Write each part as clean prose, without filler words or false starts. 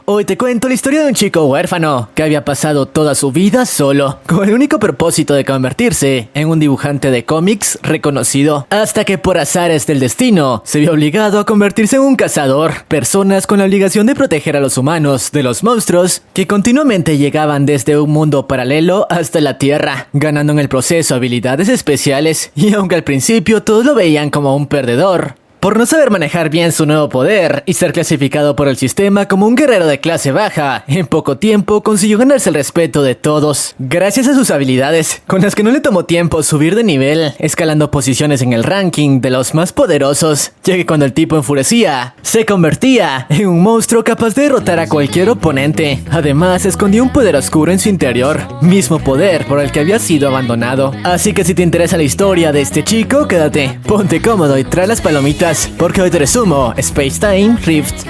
Hoy te cuento la historia de un chico huérfano que había pasado toda su vida solo, con el único propósito de convertirse en un dibujante de cómics reconocido, hasta que por azares del destino se vio obligado a convertirse en un cazador, personas con la obligación de proteger a los humanos de los monstruos que continuamente llegaban desde un mundo paralelo hasta la Tierra, ganando en el proceso habilidades especiales, y aunque al principio todos lo veían como un perdedor, por no saber manejar bien su nuevo poder y ser clasificado por el sistema como un guerrero de clase baja, en poco tiempo consiguió ganarse el respeto de todos, gracias a sus habilidades, con las que no le tomó tiempo subir de nivel, escalando posiciones en el ranking de los más poderosos, ya que cuando el tipo enfurecía, se convertía en un monstruo capaz de derrotar a cualquier oponente. Además, escondía un poder oscuro en su interior, mismo poder por el que había sido abandonado. Así que si te interesa la historia de este chico, quédate, ponte cómodo y trae las palomitas, porque hoy te resumo Space Time Rift.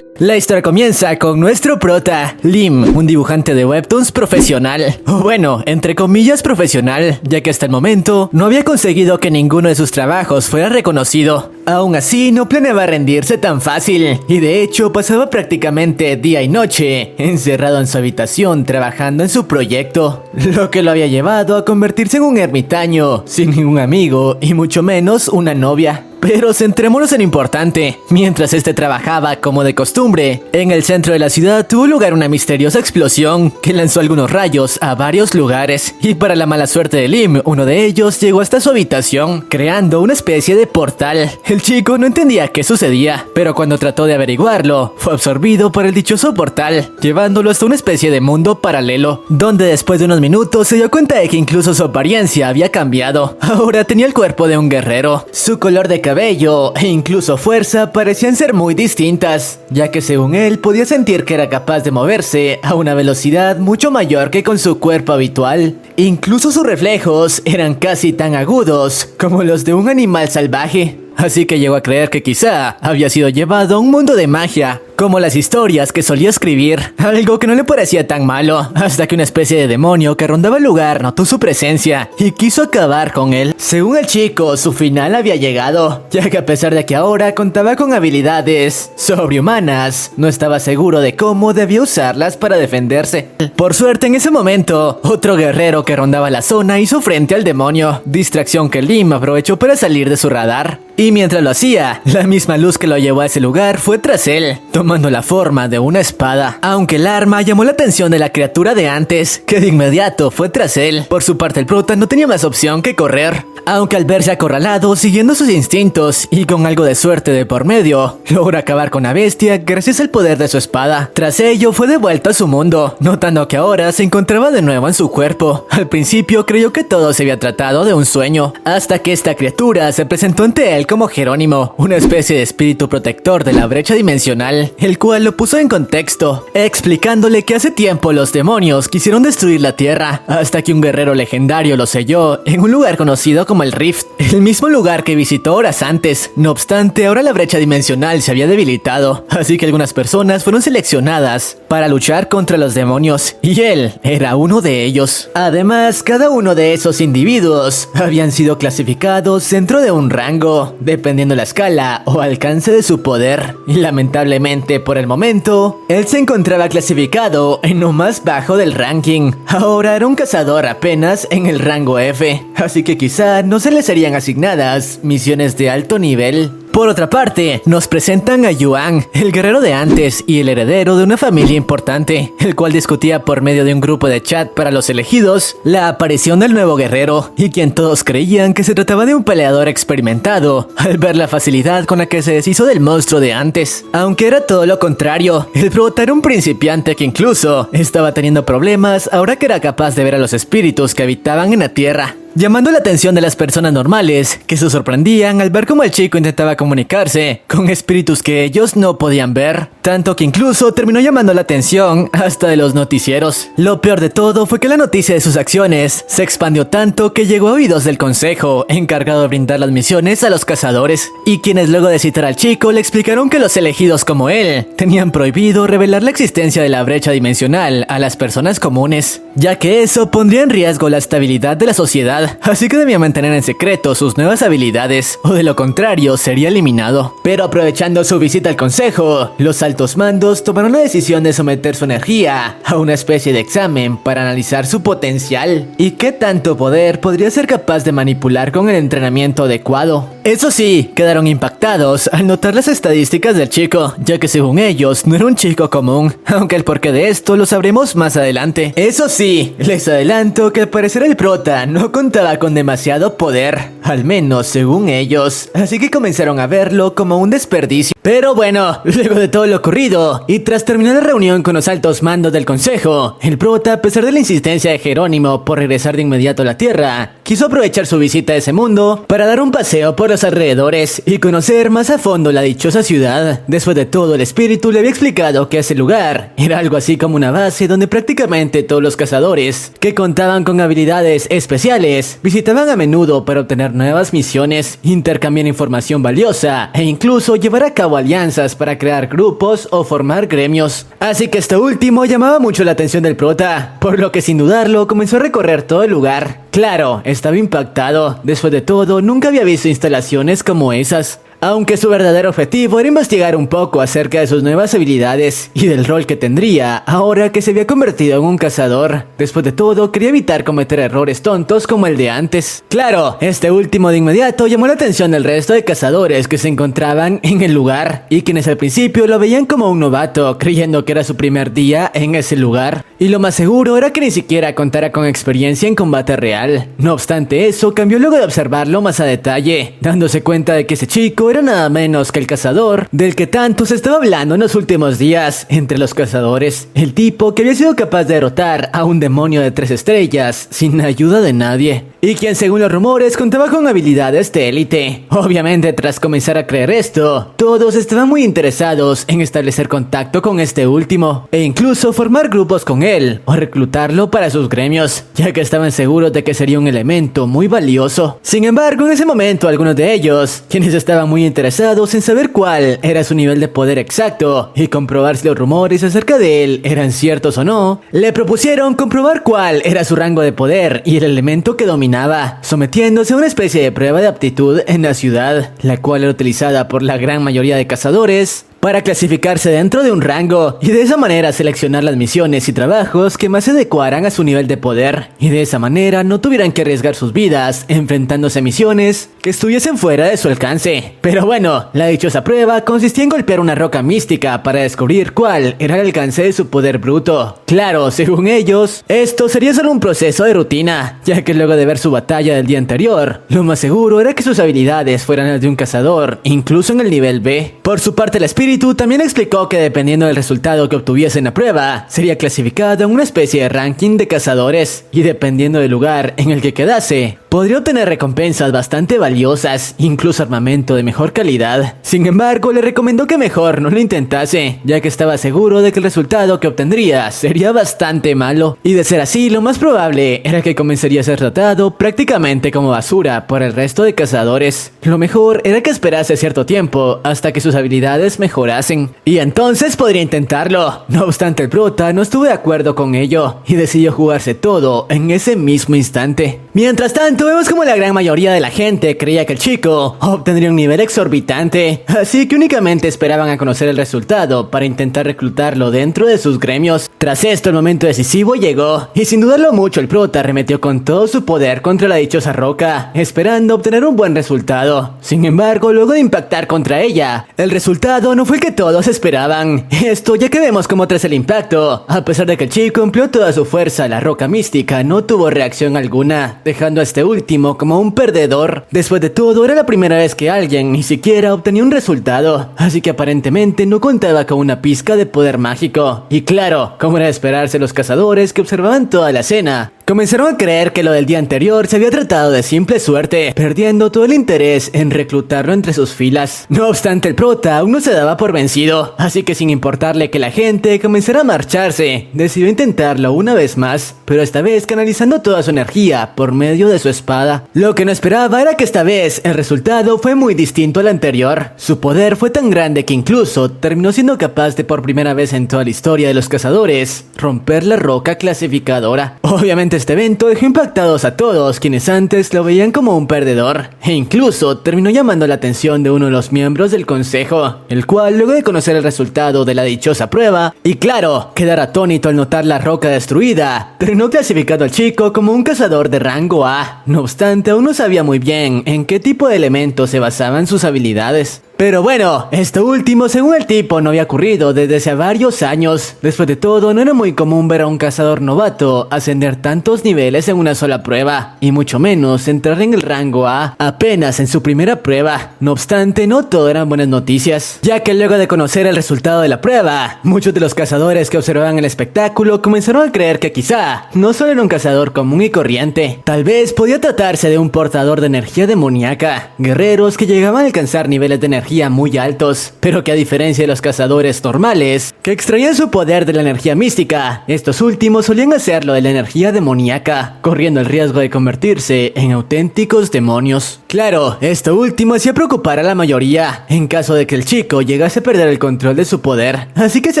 La historia comienza con nuestro prota, Lim, un dibujante de webtoons profesional. O bueno, entre comillas profesional, ya que hasta el momento no había conseguido que ninguno de sus trabajos fuera reconocido. Aún así, no planeaba rendirse tan fácil, y de hecho pasaba prácticamente día y noche encerrado en su habitación trabajando en su proyecto, lo que lo había llevado a convertirse en un ermitaño, sin ningún amigo y mucho menos una novia. Pero centrémonos en lo importante. Mientras este trabajaba como de costumbre, en el centro de la ciudad tuvo lugar una misteriosa explosión que lanzó algunos rayos a varios lugares, y para la mala suerte de Lim, uno de ellos llegó hasta su habitación, creando una especie de portal. El chico no entendía qué sucedía, pero cuando trató de averiguarlo, fue absorbido por el dichoso portal, llevándolo hasta una especie de mundo paralelo, donde después de unos minutos se dio cuenta de que incluso su apariencia había cambiado. Ahora tenía el cuerpo de un guerrero, su color de cabello e incluso fuerza parecían ser muy distintas, ya que según él podía sentir que era capaz de moverse a una velocidad mucho mayor que con su cuerpo habitual. Incluso sus reflejos eran casi tan agudos como los de un animal salvaje. Así que llegó a creer que quizá había sido llevado a un mundo de magia, como las historias que solía escribir, algo que no le parecía tan malo, hasta que una especie de demonio que rondaba el lugar notó su presencia y quiso acabar con él. Según el chico, su final había llegado, ya que a pesar de que ahora contaba con habilidades sobrehumanas, no estaba seguro de cómo debía usarlas para defenderse. Por suerte, en ese momento, otro guerrero que rondaba la zona hizo frente al demonio, distracción que Lim aprovechó para salir de su radar. Y mientras lo hacía, la misma luz que lo llevó a ese lugar fue tras él, tomando la forma de una espada. Aunque el arma llamó la atención de la criatura de antes, que de inmediato fue tras él. Por su parte, el prota no tenía más opción que correr, aunque al verse acorralado, siguiendo sus instintos y con algo de suerte de por medio, logró acabar con la bestia gracias al poder de su espada. Tras ello, fue devuelto a su mundo, notando que ahora se encontraba de nuevo en su cuerpo. Al principio creyó que todo se había tratado de un sueño, hasta que esta criatura se presentó ante él como Jerónimo, una especie de espíritu protector de la brecha dimensional, el cual lo puso en contexto, explicándole que hace tiempo los demonios quisieron destruir la Tierra, hasta que un guerrero legendario lo selló en un lugar conocido como el Rift, el mismo lugar que visitó horas antes. No obstante, ahora la brecha dimensional se había debilitado, así que algunas personas fueron seleccionadas para luchar contra los demonios, y él era uno de ellos. Además, cada uno de esos individuos habían sido clasificados dentro de un rango, dependiendo la escala o alcance de su poder, y lamentablemente por el momento, él se encontraba clasificado en lo más bajo del ranking. Ahora era un cazador apenas en el rango F, así que quizá no se le serían asignadas misiones de alto nivel. Por otra parte, nos presentan a Yuan, el guerrero de antes y el heredero de una familia importante, el cual discutía por medio de un grupo de chat para los elegidos la aparición del nuevo guerrero, y quien todos creían que se trataba de un peleador experimentado, al ver la facilidad con la que se deshizo del monstruo de antes. Aunque era todo lo contrario, el prota era un principiante que incluso estaba teniendo problemas ahora que era capaz de ver a los espíritus que habitaban en la tierra. llamando la atención de las personas normales, que se sorprendían al ver cómo el chico intentaba comunicarse con espíritus que ellos no podían ver, tanto que incluso terminó llamando la atención hasta de los noticieros. Lo peor de todo fue que la noticia de sus acciones se expandió tanto que llegó a oídos del consejo encargado de brindar las misiones a los cazadores, y quienes luego de citar al chico le explicaron que los elegidos como él tenían prohibido revelar la existencia de la brecha dimensional a las personas comunes, ya que eso pondría en riesgo la estabilidad de la sociedad, así que debía mantener en secreto sus nuevas habilidades, o de lo contrario sería eliminado. Pero aprovechando su visita al consejo, los altos mandos tomaron la decisión de someter su energía a una especie de examen para analizar su potencial y qué tanto poder podría ser capaz de manipular con el entrenamiento adecuado. Eso sí, quedaron impactados al notar las estadísticas del chico, ya que según ellos no era un chico común, aunque el porqué de esto lo sabremos más adelante. Eso sí, les adelanto que al parecer el prota no contaba con demasiado poder, al menos según ellos, así que comenzaron a verlo como un desperdicio. Pero bueno, luego de todo lo ocurrido, y tras terminar la reunión con los altos mandos del consejo, el prota, a pesar de la insistencia de Jerónimo por regresar de inmediato a la Tierra, quiso aprovechar su visita a ese mundo para dar un paseo por los alrededores y conocer más a fondo la dichosa ciudad. Después de todo, el espíritu le había explicado que ese lugar era algo así como una base donde prácticamente todos los cazadores que contaban con habilidades especiales visitaban a menudo para obtener nuevas misiones, intercambiar información valiosa e incluso llevar a cabo alianzas para crear grupos o formar gremios. Así que esto último llamaba mucho la atención del prota, por lo que sin dudarlo comenzó a recorrer todo el lugar. Claro, estaba impactado. Después de todo, nunca había visto instalaciones como esas. Aunque su verdadero objetivo era investigar un poco acerca de sus nuevas habilidades y del rol que tendría ahora que se había convertido en un cazador. Después de todo, quería evitar cometer errores tontos como el de antes. Claro, este último de inmediato llamó la atención del resto de cazadores que se encontraban en el lugar y quienes al principio lo veían como un novato, creyendo que era su primer día en ese lugar. Y lo más seguro era que ni siquiera contara con experiencia en combate real. No obstante eso, cambió luego de observarlo más a detalle, dándose cuenta de que ese chico era nada menos que el cazador del que tanto se estaba hablando en los últimos días entre los cazadores, el tipo que había sido capaz de derrotar a un demonio de 3 estrellas sin ayuda de nadie, y quien según los rumores contaba con habilidades de élite. Obviamente, tras comenzar a creer esto, todos estaban muy interesados en establecer contacto con este último e incluso formar grupos con él o reclutarlo para sus gremios, ya que estaban seguros de que sería un elemento muy valioso. Sin embargo, en ese momento algunos de ellos, quienes estaban muy interesados en saber cuál era su nivel de poder exacto y comprobar si los rumores acerca de él eran ciertos o no, le propusieron comprobar cuál era su rango de poder y el elemento que dominaba, sometiéndose a una especie de prueba de aptitud en la ciudad, la cual era utilizada por la gran mayoría de cazadores para clasificarse dentro de un rango y de esa manera seleccionar las misiones y trabajos que más se adecuaran a su nivel de poder, y de esa manera no tuvieran que arriesgar sus vidas enfrentándose a misiones que estuviesen fuera de su alcance. Pero bueno, la dichosa prueba consistía en golpear una roca mística para descubrir cuál era el alcance de su poder bruto. Claro, según ellos, esto sería solo un proceso de rutina, ya que luego de ver su batalla del día anterior, lo más seguro era que sus habilidades fueran las de un cazador, incluso en el nivel B. Por su parte, el espíritu también explicó que dependiendo del resultado que obtuviese en la prueba, sería clasificado en una especie de ranking de cazadores, y dependiendo del lugar en el que quedase, podría obtener recompensas bastante valiosas, incluso armamento de mejor calidad. Sin embargo, le recomendó que mejor no lo intentase, ya que estaba seguro de que el resultado que obtendría sería bastante malo, y de ser así, lo más probable era que comenzaría a ser tratado prácticamente como basura por el resto de cazadores. Lo mejor era que esperase cierto tiempo hasta que sus habilidades mejorasen, y entonces podría intentarlo. No obstante, el prota no estuvo de acuerdo con ello y decidió jugarse todo en ese mismo instante. Mientras tanto, vemos como la gran mayoría de la gente creía que el chico obtendría un nivel exorbitante, así que únicamente esperaban a conocer el resultado para intentar reclutarlo dentro de sus gremios. Tras esto, el momento decisivo llegó, y sin dudarlo mucho, el prota arremetió con todo su poder contra la dichosa roca, esperando obtener un buen resultado. Sin embargo, luego de impactar contra ella, el resultado no fue el que todos esperaban. Esto ya que vemos como tras el impacto, a pesar de que el chico empleó toda su fuerza, la roca mística no tuvo reacción alguna, dejando a este último como un perdedor. Después de todo, era la primera vez que alguien ni siquiera obtenía un resultado, así que aparentemente no contaba con una pizca de poder mágico. Y claro, como era de esperarse, los cazadores que observaban toda la escena Comenzaron a creer que lo del día anterior se había tratado de simple suerte, perdiendo todo el interés en reclutarlo entre sus filas. No obstante, el prota aún no se daba por vencido, así que sin importarle que la gente comenzara a marcharse, decidió intentarlo una vez más, pero esta vez canalizando toda su energía por medio de su espada. Lo que no esperaba era que esta vez el resultado fue muy distinto al anterior. Su poder fue tan grande que incluso terminó siendo capaz de, por primera vez en toda la historia de los cazadores, romper la roca clasificadora. Obviamente este evento dejó impactados a todos quienes antes lo veían como un perdedor, e incluso terminó llamando la atención de uno de los miembros del consejo, el cual, luego de conocer el resultado de la dichosa prueba, y claro, quedar atónito al notar la roca destruida, terminó clasificando al chico como un cazador de rango A. No obstante, aún no sabía muy bien en qué tipo de elementos se basaban sus habilidades. Pero bueno, esto último, según el tipo, no había ocurrido desde hace varios años. Después de todo, no era muy común ver a un cazador novato ascender tantos niveles en una sola prueba, y mucho menos entrar en el rango A apenas en su primera prueba. No obstante, no todo eran buenas noticias, ya que luego de conocer el resultado de la prueba, muchos de los cazadores que observaban el espectáculo comenzaron a creer que quizá no solo era un cazador común y corriente, tal vez podía tratarse de un portador de energía demoníaca, guerreros que llegaban a alcanzar niveles de energía muy altos, pero que a diferencia de los cazadores normales, que extraían su poder de la energía mística, estos últimos solían hacerlo de la energía demoníaca, corriendo el riesgo de convertirse en auténticos demonios. Claro, esto último hacía preocupar a la mayoría, en caso de que el chico llegase a perder el control de su poder, así que se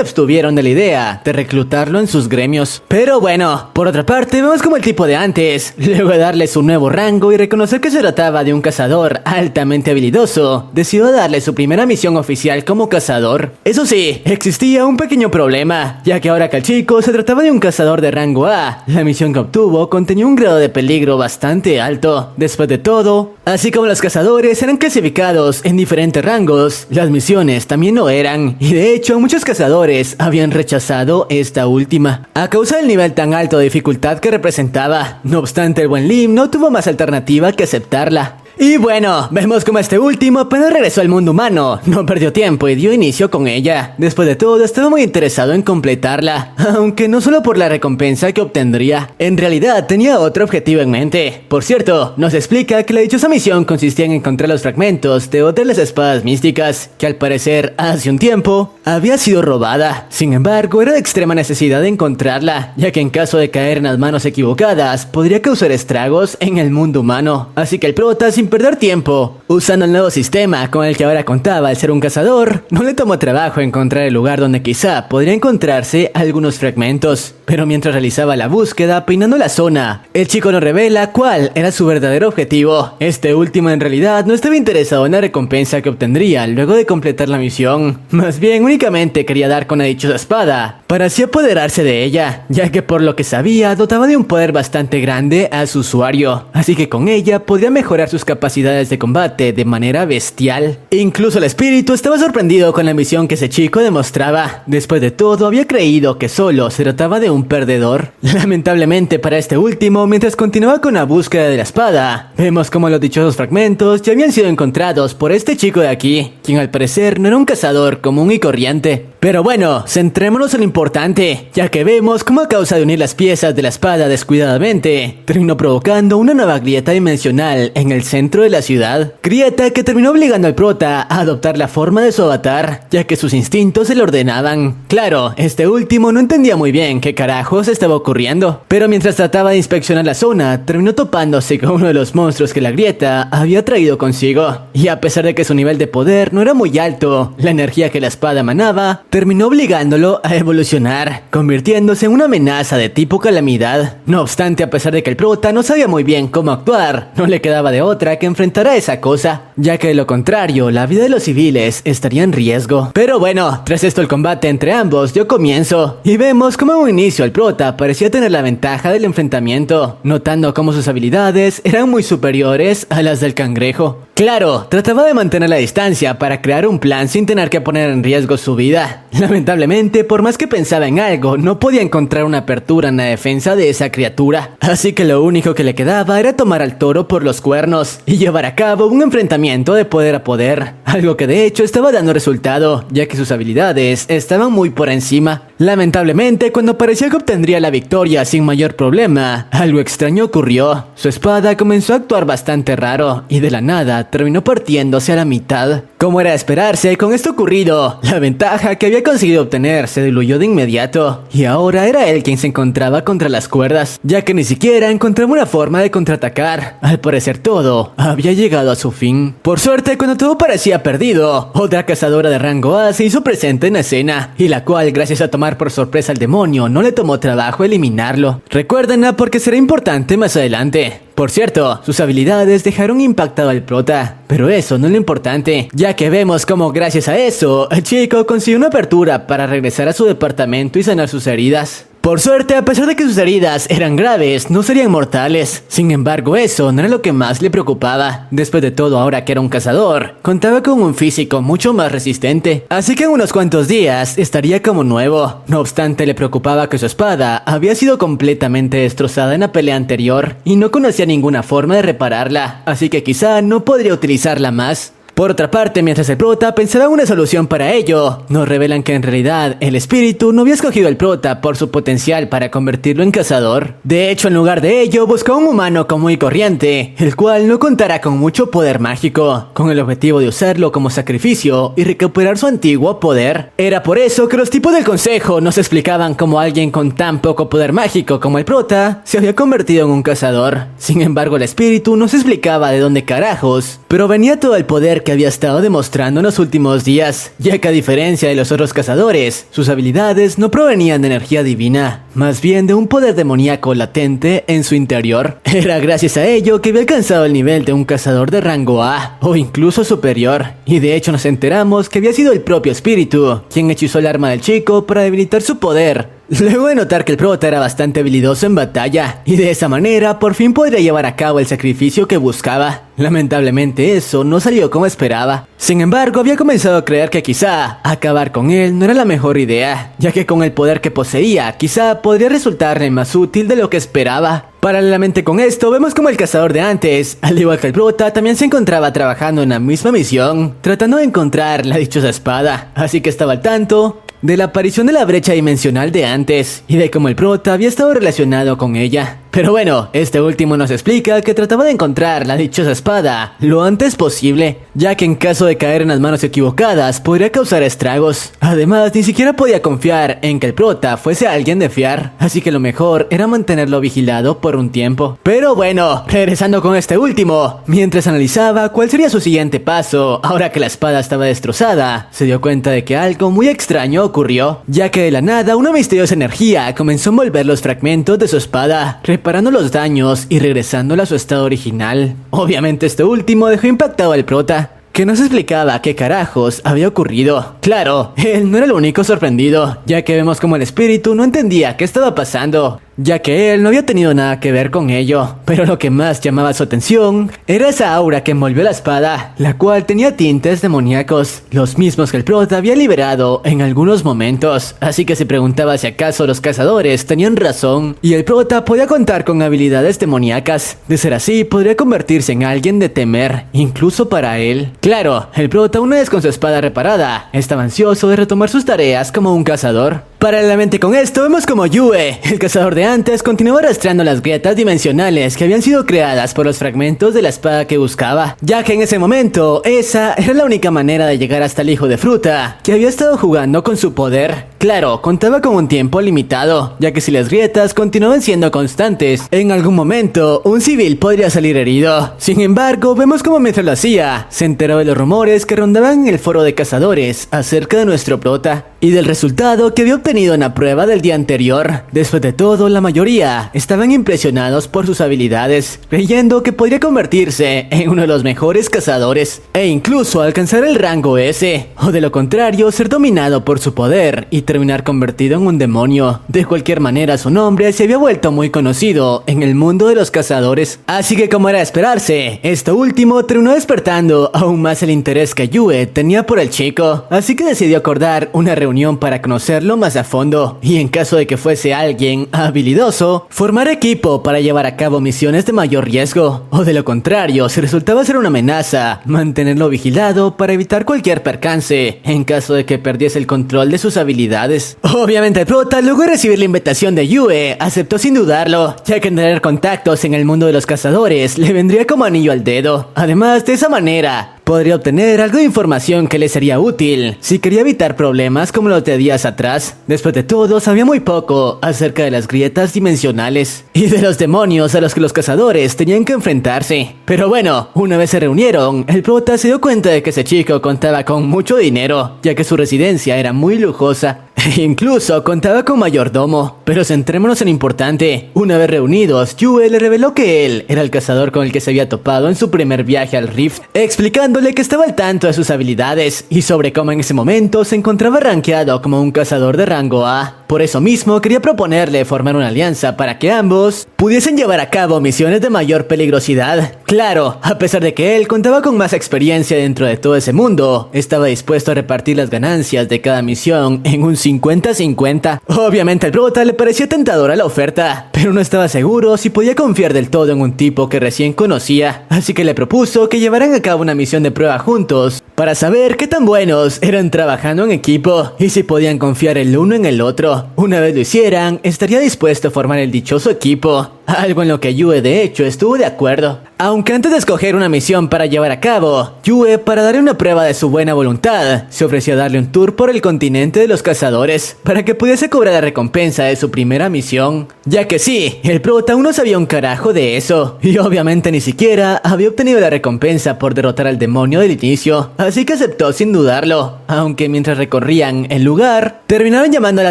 abstuvieron de la idea de reclutarlo en sus gremios. Pero bueno, por otra parte, vemos como el tipo de antes, luego de darle su nuevo rango y reconocer que se trataba de un cazador altamente habilidoso, decidió darle su primera misión oficial como cazador. Eso sí, existía un pequeño problema, ya que ahora que el chico se trataba de un cazador de rango A, la misión que obtuvo contenía un grado de peligro bastante alto. Después de todo, así como los cazadores eran clasificados en diferentes rangos, las misiones también lo eran, y de hecho muchos cazadores habían rechazado esta última, a causa del nivel tan alto de dificultad que representaba. No obstante, el buen Lim no tuvo más alternativa que aceptarla. Y bueno, vemos como este último apenas regresó al mundo humano, no perdió tiempo y dio inicio con ella. Después de todo, estaba muy interesado en completarla, aunque no solo por la recompensa que obtendría, en realidad tenía otro objetivo en mente. Por cierto, nos explica que la dichosa misión consistía en encontrar los fragmentos de otra de las espadas místicas, que al parecer hace un tiempo había sido robada. Sin embargo, era de extrema necesidad de encontrarla, ya que en caso de caer en las manos equivocadas, podría causar estragos en el mundo humano. Así que el prota, sin perder tiempo, usando el nuevo sistema con el que ahora contaba al ser un cazador, no le tomó trabajo encontrar el lugar donde quizá podría encontrarse algunos fragmentos. Pero mientras realizaba la búsqueda peinando la zona, el chico nos revela cuál era su verdadero objetivo. Este último en realidad no estaba interesado en la recompensa que obtendría luego de completar la misión, más bien únicamente quería dar con la dichosa espada para así apoderarse de ella, ya que por lo que sabía dotaba de un poder bastante grande a su usuario, así que con ella podría mejorar sus capacidades de combate de manera bestial. Incluso el espíritu estaba sorprendido con la misión que ese chico demostraba. Después de todo, había creído que solo se trataba de un perdedor. Lamentablemente para este último, mientras continuaba con la búsqueda de la espada, vemos como los dichosos fragmentos ya habían sido encontrados por este chico de aquí, quien al parecer no era un cazador común y corriente. Pero bueno, centrémonos en lo importante, ya que vemos cómo a causa de unir las piezas de la espada descuidadamente, terminó provocando una nueva grieta dimensional en el centro de la ciudad. Grieta que terminó obligando al prota a adoptar la forma de su avatar, ya que sus instintos se le ordenaban. Claro, este último no entendía muy bien qué carajos estaba ocurriendo, pero mientras trataba de inspeccionar la zona, terminó topándose con uno de los monstruos que la grieta había traído consigo. Y a pesar de que su nivel de poder no era muy alto, la energía que la espada emanaba terminó obligándolo a evolucionar, convirtiéndose en una amenaza de tipo calamidad. No obstante, a pesar de que el prota no sabía muy bien cómo actuar, no le quedaba de otra que enfrentar a esa cosa, ya que de lo contrario, la vida de los civiles estaría en riesgo. Pero bueno, tras esto el combate entre ambos dio comienzo, y vemos como en un inicio el prota parecía tener la ventaja del enfrentamiento, notando cómo sus habilidades eran muy superiores a las del cangrejo. Claro, trataba de mantener la distancia para crear un plan sin tener que poner en riesgo su vida. Lamentablemente, por más que pensaba en algo, no podía encontrar una apertura en la defensa de esa criatura. Así que lo único que le quedaba era tomar al toro por los cuernos y llevar a cabo un enfrentamiento de poder a poder. Algo que de hecho estaba dando resultado, ya que sus habilidades estaban muy por encima. Lamentablemente, cuando parecía que obtendría la victoria sin mayor problema, algo extraño ocurrió. Su espada comenzó a actuar bastante raro y de la nada terminó partiéndose a la mitad. Como era de esperarse, con esto ocurrido, la ventaja que había conseguido obtener se diluyó de inmediato, y ahora era él quien se encontraba contra las cuerdas, ya que ni siquiera encontraba una forma de contraatacar. Al parecer todo había llegado a su fin. Por suerte, cuando todo parecía perdido, otra cazadora de rango A se hizo presente en la escena, y la cual, gracias a tomar por sorpresa al demonio, no le tomó trabajo eliminarlo. Recuérdenla porque será importante más adelante. Por cierto, sus habilidades dejaron impactado al prota, pero eso no es lo importante, ya que vemos como gracias a eso, el chico consiguió una apertura para regresar a su departamento y sanar sus heridas. Por suerte, a pesar de que sus heridas eran graves, no serían mortales. Sin embargo, eso no era lo que más le preocupaba. Después de todo, ahora que era un cazador, contaba con un físico mucho más resistente. Así que en unos cuantos días estaría como nuevo. No obstante, le preocupaba que su espada había sido completamente destrozada en la pelea anterior y no conocía ninguna forma de repararla. Así que quizá no podría utilizarla más. Por otra parte, mientras el prota pensaba en una solución para ello, nos revelan que en realidad el espíritu no había escogido al prota por su potencial para convertirlo en cazador. De hecho, en lugar de ello, buscó a un humano común y corriente, el cual no contará con mucho poder mágico, con el objetivo de usarlo como sacrificio y recuperar su antiguo poder. Era por eso que los tipos del consejo nos explicaban cómo alguien con tan poco poder mágico como el prota se había convertido en un cazador. Sin embargo, el espíritu no se explicaba de dónde carajos, pero venía todo el poder que había estado demostrando en los últimos días, ya que a diferencia de los otros cazadores, sus habilidades no provenían de energía divina, más bien de un poder demoníaco latente en su interior. Era gracias a ello que había alcanzado el nivel de un cazador de rango A, o incluso superior, y de hecho nos enteramos que había sido el propio espíritu quien hechizó el arma del chico para debilitar su poder. Luego de notar que el prota era bastante habilidoso en batalla, y de esa manera por fin podría llevar a cabo el sacrificio que buscaba. Lamentablemente eso no salió como esperaba. Sin embargo, había comenzado a creer que quizá acabar con él no era la mejor idea, ya que con el poder que poseía, quizá podría resultarle más útil de lo que esperaba. Paralelamente con esto, vemos como el cazador de antes, al igual que el prota, también se encontraba trabajando en la misma misión, tratando de encontrar la dichosa espada, así que estaba al tanto de la aparición de la brecha dimensional de antes, y de cómo el prota había estado relacionado con ella. Pero bueno, este último nos explica que trataba de encontrar la dichosa espada lo antes posible, ya que en caso de caer en las manos equivocadas podría causar estragos. Además, ni siquiera podía confiar en que el prota fuese alguien de fiar, así que lo mejor era mantenerlo vigilado por un tiempo. Pero bueno, regresando con este último, mientras analizaba cuál sería su siguiente paso, ahora que la espada estaba destrozada, se dio cuenta de que algo muy extraño ocurrió, ya que de la nada una misteriosa energía comenzó a envolver los fragmentos de su espada, reparando los daños y regresándola a su estado original. Obviamente este último dejó impactado al prota, que no se explicaba qué carajos había ocurrido. Claro, él no era el único sorprendido, ya que vemos como el espíritu no entendía qué estaba pasando, ya que él no había tenido nada que ver con ello. Pero lo que más llamaba su atención era esa aura que envolvió la espada, la cual tenía tintes demoníacos, los mismos que el prota había liberado en algunos momentos. Así que se preguntaba si acaso los cazadores tenían razón y el prota podía contar con habilidades demoníacas. De ser así, podría convertirse en alguien de temer, incluso para él. Claro, el prota, una vez con su espada reparada, estaba ansioso de retomar sus tareas como un cazador. Paralelamente con esto, vemos como Yue, el cazador de antes, continuaba rastreando las grietas dimensionales que habían sido creadas por los fragmentos de la espada que buscaba, ya que en ese momento, esa era la única manera de llegar hasta el hijo de fruta, que había estado jugando con su poder. Claro, contaba con un tiempo limitado, ya que si las grietas continuaban siendo constantes, en algún momento, un civil podría salir herido. Sin embargo, vemos como mientras lo hacía, se enteró de los rumores que rondaban en el foro de cazadores acerca de nuestro prota, y del resultado que había obtenido tenido una prueba del día anterior. Después de todo, la mayoría estaban impresionados por sus habilidades, creyendo que podría convertirse en uno de los mejores cazadores e incluso alcanzar el rango S, o de lo contrario, ser dominado por su poder y terminar convertido en un demonio. De cualquier manera, su nombre se había vuelto muy conocido en el mundo de los cazadores, así que como era de esperarse, esto último terminó despertando aún más el interés que Yue tenía por el chico, así que decidió acordar una reunión para conocerlo más a fondo y en caso de que fuese alguien habilidoso, formar equipo para llevar a cabo misiones de mayor riesgo, o de lo contrario, si resultaba ser una amenaza, mantenerlo vigilado para evitar cualquier percance en caso de que perdiese el control de sus habilidades. Obviamente el prota, luego de recibir la invitación de Yue, aceptó sin dudarlo, ya que tener contactos en el mundo de los cazadores le vendría como anillo al dedo. Además, de esa manera podría obtener algo de información que le sería útil si quería evitar problemas como los de días atrás. Después de todo, sabía muy poco acerca de las grietas dimensionales y de los demonios a los que los cazadores tenían que enfrentarse. Pero bueno, una vez se reunieron, el prota se dio cuenta de que ese chico contaba con mucho dinero, ya que su residencia era muy lujosa. Incluso contaba con mayordomo. Pero centrémonos en lo importante. Una vez reunidos, Yue le reveló que él era el cazador con el que se había topado en su primer viaje al Rift, explicándole que estaba al tanto de sus habilidades y sobre cómo en ese momento se encontraba rankeado como un cazador de rango A. Por eso mismo quería proponerle formar una alianza para que ambos pudiesen llevar a cabo misiones de mayor peligrosidad. Claro, a pesar de que él contaba con más experiencia dentro de todo ese mundo, estaba dispuesto a repartir las ganancias de cada misión en un 50-50. Obviamente al prota le parecía tentadora la oferta, pero no estaba seguro si podía confiar del todo en un tipo que recién conocía, así que le propuso que llevaran a cabo una misión de prueba juntos para saber qué tan buenos eran trabajando en equipo y si podían confiar el uno en el otro. Una vez lo hicieran, estaría dispuesto a formar el dichoso equipo, algo en lo que Yue de hecho estuvo de acuerdo. Aunque antes de escoger una misión para llevar a cabo, Yue, para darle una prueba de su buena voluntad, se ofreció a darle un tour por el continente de los cazadores para que pudiese cobrar la recompensa de su primera misión. Ya que sí, el prota aún no sabía un carajo de eso, y obviamente ni siquiera había obtenido la recompensa por derrotar al demonio del inicio, así que aceptó sin dudarlo. Aunque mientras recorrían el lugar, terminaron llamando la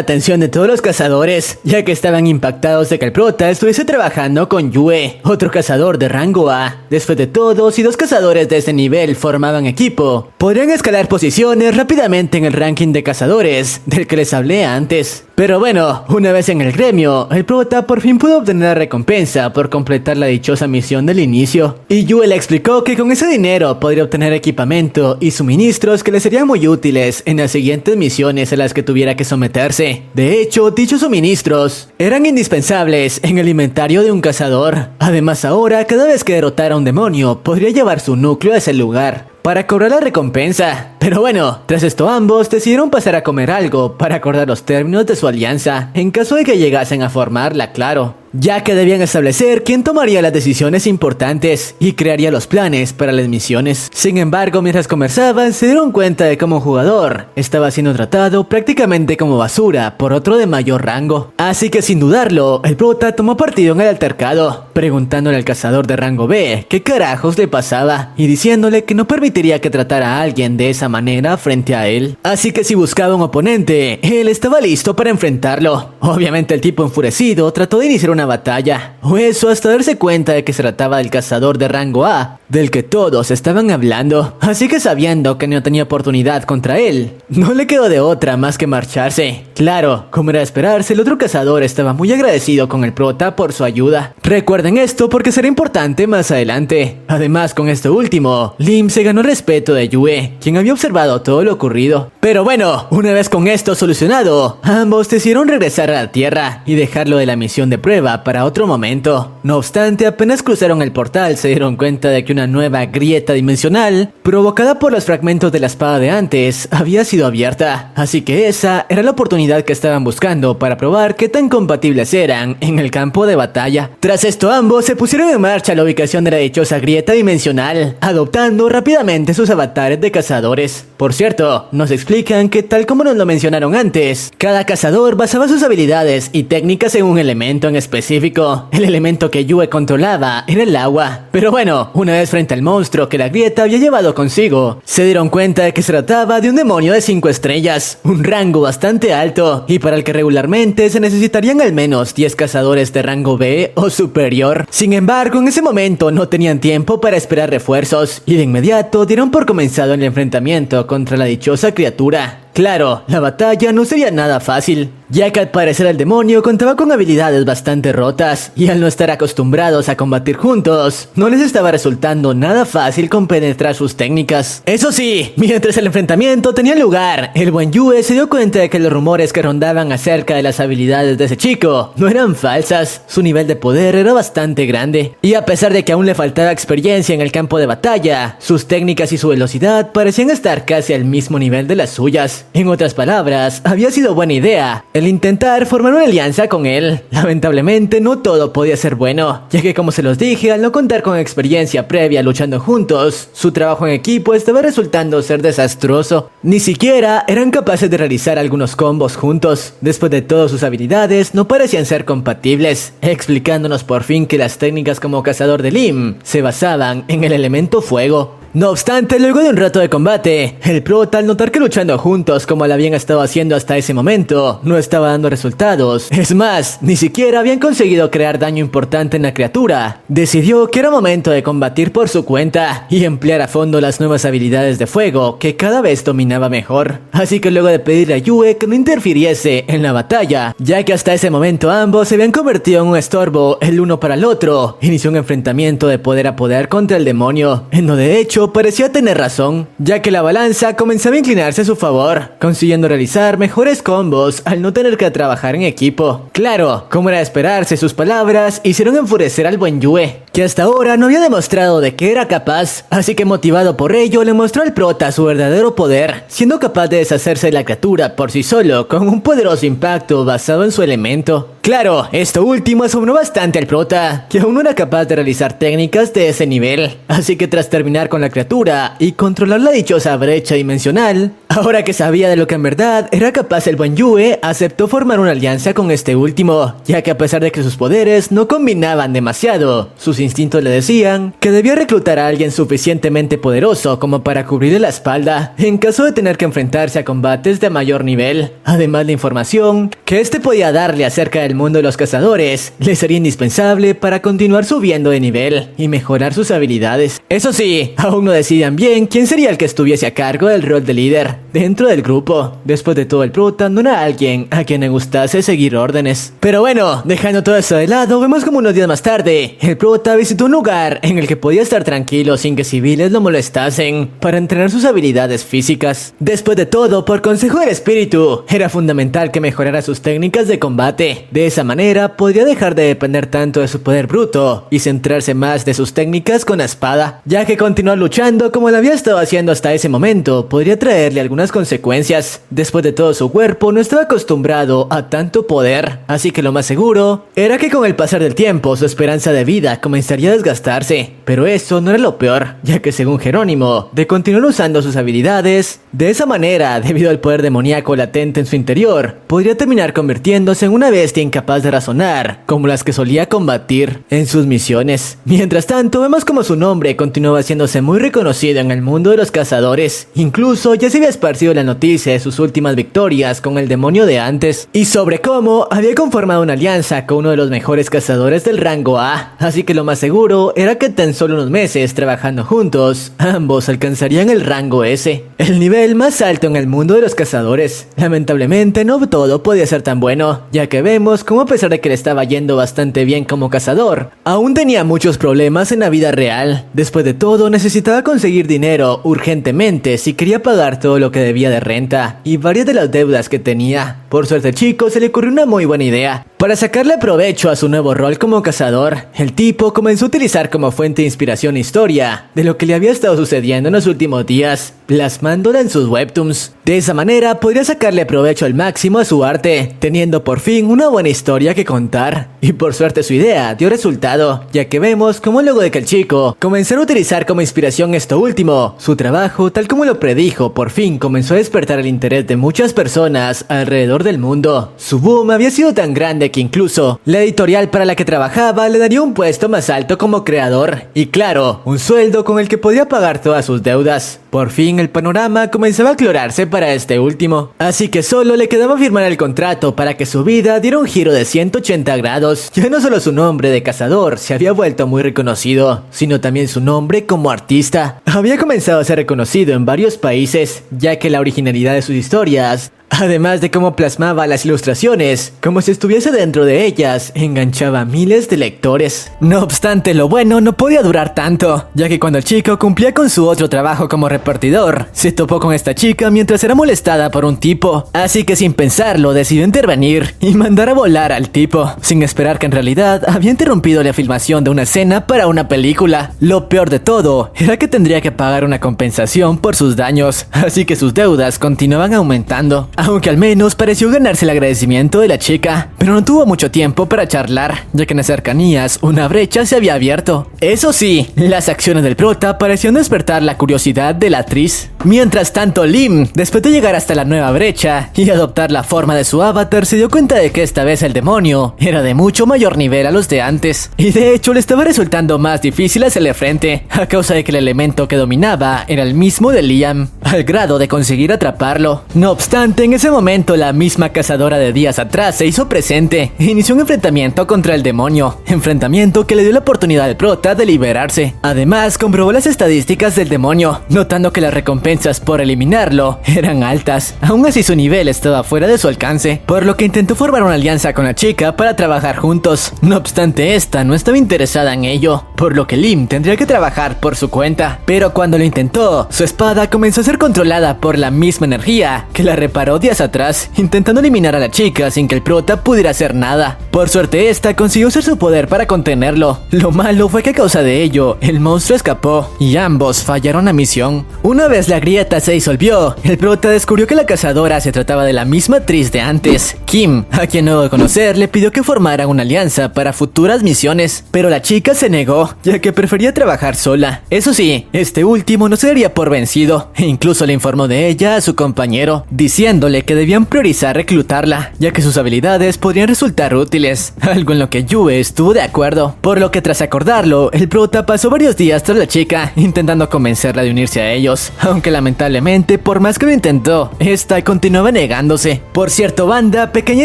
atención de todos los cazadores, ya que estaban impactados de que el prota estuviese trabajando con Yue, otro cazador de rango A. Después de todo, si dos cazadores de ese nivel formaban equipo, podrían escalar posiciones rápidamente en el ranking de cazadores del que les hablé antes. Pero bueno, una vez en el gremio, el prota por fin pudo obtener la recompensa por completar la dichosa misión del inicio. Y Yue le explicó que con ese dinero podría obtener equipamiento y suministros que le serían muy útiles en las siguientes misiones a las que tuviera que someterse. De hecho, dichos suministros eran indispensables en el inventario de un cazador. Además, ahora, cada vez que derrotara a un demonio, podría llevar su núcleo a ese lugar para cobrar la recompensa. Pero bueno, tras esto ambos decidieron pasar a comer algo para acordar los términos de su alianza, en caso de que llegasen a formarla, claro, ya que debían establecer quién tomaría las decisiones importantes y crearía los planes para las misiones. Sin embargo, mientras conversaban, se dieron cuenta de cómo un jugador estaba siendo tratado prácticamente como basura por otro de mayor rango. Así que sin dudarlo, el prota tomó partido en el altercado, preguntándole al cazador de rango B qué carajos le pasaba y diciéndole que no permitiría que tratara a alguien de esa manera frente a él. Así que si buscaba un oponente, él estaba listo para enfrentarlo. Obviamente el tipo enfurecido trató de iniciar una batalla, o eso hasta darse cuenta de que se trataba del cazador de rango A, del que todos estaban hablando. Así que sabiendo que no tenía oportunidad contra él, no le quedó de otra más que marcharse. Claro, como era de esperarse, el otro cazador estaba muy agradecido con el prota por su ayuda. Recuerden esto porque será importante más adelante. Además, con esto último, Lim se ganó el respeto de Yue, quien había observado todo lo ocurrido. Pero bueno, una vez con esto solucionado, ambos decidieron regresar a la Tierra y dejarlo de la misión de prueba para otro momento. No obstante, apenas cruzaron el portal se dieron cuenta de que una nueva grieta dimensional, provocada por los fragmentos de la espada de antes, había sido abierta. Así que esa era la oportunidad que estaban buscando para probar qué tan compatibles eran en el campo de batalla. Tras esto, ambos se pusieron en marcha a la ubicación de la dichosa grieta dimensional, adoptando rápidamente sus avatares de cazadores. Por cierto, nos explica explican que tal como nos lo mencionaron antes, cada cazador basaba sus habilidades y técnicas en un elemento en específico. El elemento que Yue controlaba era el agua. Pero bueno, una vez frente al monstruo que la grieta había llevado consigo, se dieron cuenta de que se trataba de un demonio de 5 estrellas, un rango bastante alto, y para el que regularmente se necesitarían al menos 10 cazadores de rango B o superior. Sin embargo, en ese momento no tenían tiempo para esperar refuerzos, y de inmediato dieron por comenzado el enfrentamiento contra la dichosa criatura. Claro, la batalla no sería nada fácil, ya que al parecer el demonio contaba con habilidades bastante rotas, y al no estar acostumbrados a combatir juntos, no les estaba resultando nada fácil compenetrar sus técnicas. Eso sí, mientras el enfrentamiento tenía lugar, el buen Yue se dio cuenta de que los rumores que rondaban acerca de las habilidades de ese chico no eran falsas. Su nivel de poder era bastante grande, y a pesar de que aún le faltaba experiencia en el campo de batalla, sus técnicas y su velocidad parecían estar casi al mismo nivel de las suyas. En otras palabras, había sido buena idea el intentar formar una alianza con él. Lamentablemente no todo podía ser bueno, ya que como se los dije, al no contar con experiencia previa luchando juntos, su trabajo en equipo estaba resultando ser desastroso. Ni siquiera eran capaces de realizar algunos combos juntos. Después de todo, sus habilidades no parecían ser compatibles, explicándonos por fin que las técnicas como cazador de Lim se basaban en el elemento fuego. No obstante, luego de un rato de combate, el prota, al notar que luchando juntos como lo habían estado haciendo hasta ese momento, no estaba dando resultados, es más, ni siquiera habían conseguido crear daño importante en la criatura, decidió que era momento de combatir por su cuenta y emplear a fondo las nuevas habilidades de fuego que cada vez dominaba mejor. Así que luego de pedirle a Yue que no interfiriese en la batalla, ya que hasta ese momento ambos se habían convertido en un estorbo el uno para el otro, inició un enfrentamiento de poder a poder contra el demonio, en donde de hecho parecía tener razón, ya que la balanza comenzaba a inclinarse a su favor, consiguiendo realizar mejores combos al no tener que trabajar en equipo. Claro, como era de esperarse, sus palabras hicieron enfurecer al buen Yue, que hasta ahora no había demostrado de qué era capaz, así que motivado por ello le mostró al prota su verdadero poder, siendo capaz de deshacerse de la criatura por sí solo con un poderoso impacto basado en su elemento. Claro, esto último asombró bastante al prota, que aún no era capaz de realizar técnicas de ese nivel, así que tras terminar con la criatura y controlar la dichosa brecha dimensional, ahora que sabía de lo que en verdad era capaz el buen Yue, aceptó formar una alianza con este último, ya que a pesar de que sus poderes no combinaban demasiado, sus instintos le decían que debía reclutar a alguien suficientemente poderoso como para cubrirle la espalda en caso de tener que enfrentarse a combates de mayor nivel. Además, la información que este podía darle acerca del mundo de los cazadores le sería indispensable para continuar subiendo de nivel y mejorar sus habilidades. Eso sí, aún no decidían bien quién sería el que estuviese a cargo del rol de líder dentro del grupo. Después de todo, el prota no era alguien a quien le gustase seguir órdenes. Pero bueno, dejando todo eso de lado, vemos como unos días más tarde, el prota visitó un lugar en el que podía estar tranquilo sin que civiles lo molestasen para entrenar sus habilidades físicas. Después de todo, por consejo del espíritu, era fundamental que mejorara sus técnicas de combate. De esa manera, podría dejar de depender tanto de su poder bruto y centrarse más de sus técnicas con la espada, ya que continuar luchando como lo había estado haciendo hasta ese momento podría traerle algunas consecuencias. Después de todo, su cuerpo no estaba acostumbrado a tanto poder, así que lo más seguro era que con el pasar del tiempo su esperanza de vida comenzaría a desgastarse. Pero eso no era lo peor, ya que según Jerónimo, de continuar usando sus habilidades, de esa manera, debido al poder demoníaco latente en su interior, podría terminar convirtiéndose en una bestia incapaz de razonar, como las que solía combatir en sus misiones. Mientras tanto, vemos como su nombre continuaba haciéndose muy reconocido en el mundo de los cazadores. Incluso ya se había esparcido la noticia de sus últimas victorias con el demonio de antes, y sobre cómo había conformado una alianza con uno de los mejores cazadores del rango A. Así que lo más seguro era que tan solo unos meses trabajando juntos, ambos alcanzarían el rango S, el nivel más alto en el mundo de los cazadores. Lamentablemente no todo podía ser tan bueno, ya que vemos como a pesar de que le estaba yendo bastante bien como cazador, aún tenía muchos problemas en la vida real. Después de todo, necesitaba conseguir dinero urgentemente si quería pagar todo lo que debía de renta y varias de las deudas que tenía. Por suerte al chico se le ocurrió una muy buena idea, Para sacarle provecho a su nuevo rol como cazador, el tipo comenzó a utilizar como fuente de inspiración historia de lo que le había estado sucediendo en los últimos días, plasmándola en sus webtoons. De esa manera podría sacarle provecho al máximo a su arte, teniendo por fin una buena historia que contar. Y por suerte su idea dio resultado, ya que vemos como luego de que el chico comenzó a utilizar como inspiración esto último, su trabajo, tal como lo predijo, por fin comenzó a despertar el interés de muchas personas alrededor del mundo. Su boom había sido tan grande que incluso la editorial para la que trabajaba le daría un puesto más alto como creador y claro, un sueldo con el que podía pagar todas sus deudas. Por fin el panorama comenzaba a aclararse para este último, así que solo le quedaba firmar el contrato para que su vida diera un giro de 180 grados. Ya no solo su nombre de cazador se había vuelto muy reconocido, sino también su nombre como artista. Había comenzado a ser reconocido en varios países, ya que la originalidad de sus historias, además de cómo plasmaba las ilustraciones, como si estuviese dentro de ellas, enganchaba a miles de lectores. No obstante, lo bueno no podía durar tanto, ya que cuando el chico cumplía con su otro trabajo como repartidor, se topó con esta chica mientras era molestada por un tipo. Así que sin pensarlo, decidió intervenir y mandar a volar al tipo, sin esperar que en realidad había interrumpido la filmación de una escena para una película. Lo peor de todo era que tendría que pagar una compensación por sus daños, así que sus deudas continuaban aumentando. Aunque al menos pareció ganarse el agradecimiento de la chica, pero no tuvo mucho tiempo para charlar, ya que en las cercanías una brecha se había abierto. Eso sí, las acciones del prota parecieron despertar la curiosidad de la actriz. Mientras tanto, Lim, después de llegar hasta la nueva brecha y adoptar la forma de su avatar, se dio cuenta de que esta vez el demonio era de mucho mayor nivel a los de antes, y de hecho le estaba resultando más difícil hacerle frente, a causa de que el elemento que dominaba era el mismo de Liam, al grado de conseguir atraparlo. No obstante, en ese momento la misma cazadora de días atrás se hizo presente e inició un enfrentamiento contra el demonio, enfrentamiento que le dio la oportunidad al prota de liberarse. Además, comprobó las estadísticas del demonio, notando que las recompensas por eliminarlo eran altas. Aún así su nivel estaba fuera de su alcance, por lo que intentó formar una alianza con la chica para trabajar juntos. No obstante, esta no estaba interesada en ello, por lo que Lim tendría que trabajar por su cuenta. Pero cuando lo intentó, su espada comenzó a ser controlada por la misma energía que la reparó días atrás, intentando eliminar a la chica sin que el prota pudiera hacer nada. Por suerte esta consiguió usar su poder para contenerlo. Lo malo fue que a causa de ello, el monstruo escapó y ambos fallaron la misión. Una vez la grieta se disolvió, el prota descubrió que la cazadora se trataba de la misma actriz de antes, Kim, a quien luego de conocer le pidió que formaran una alianza para futuras misiones, pero la chica se negó, ya que prefería trabajar sola. Eso sí, este último no se daría por vencido, e incluso le informó de ella a su compañero, diciéndole que debían priorizar reclutarla, ya que sus habilidades podrían resultar útiles, algo en lo que Yue estuvo de acuerdo, por lo que tras acordarlo, el prota pasó varios días tras la chica, intentando convencerla de unirse a ellos, aunque lamentablemente, por más que lo intentó, esta continuaba negándose. Por cierto, banda, pequeña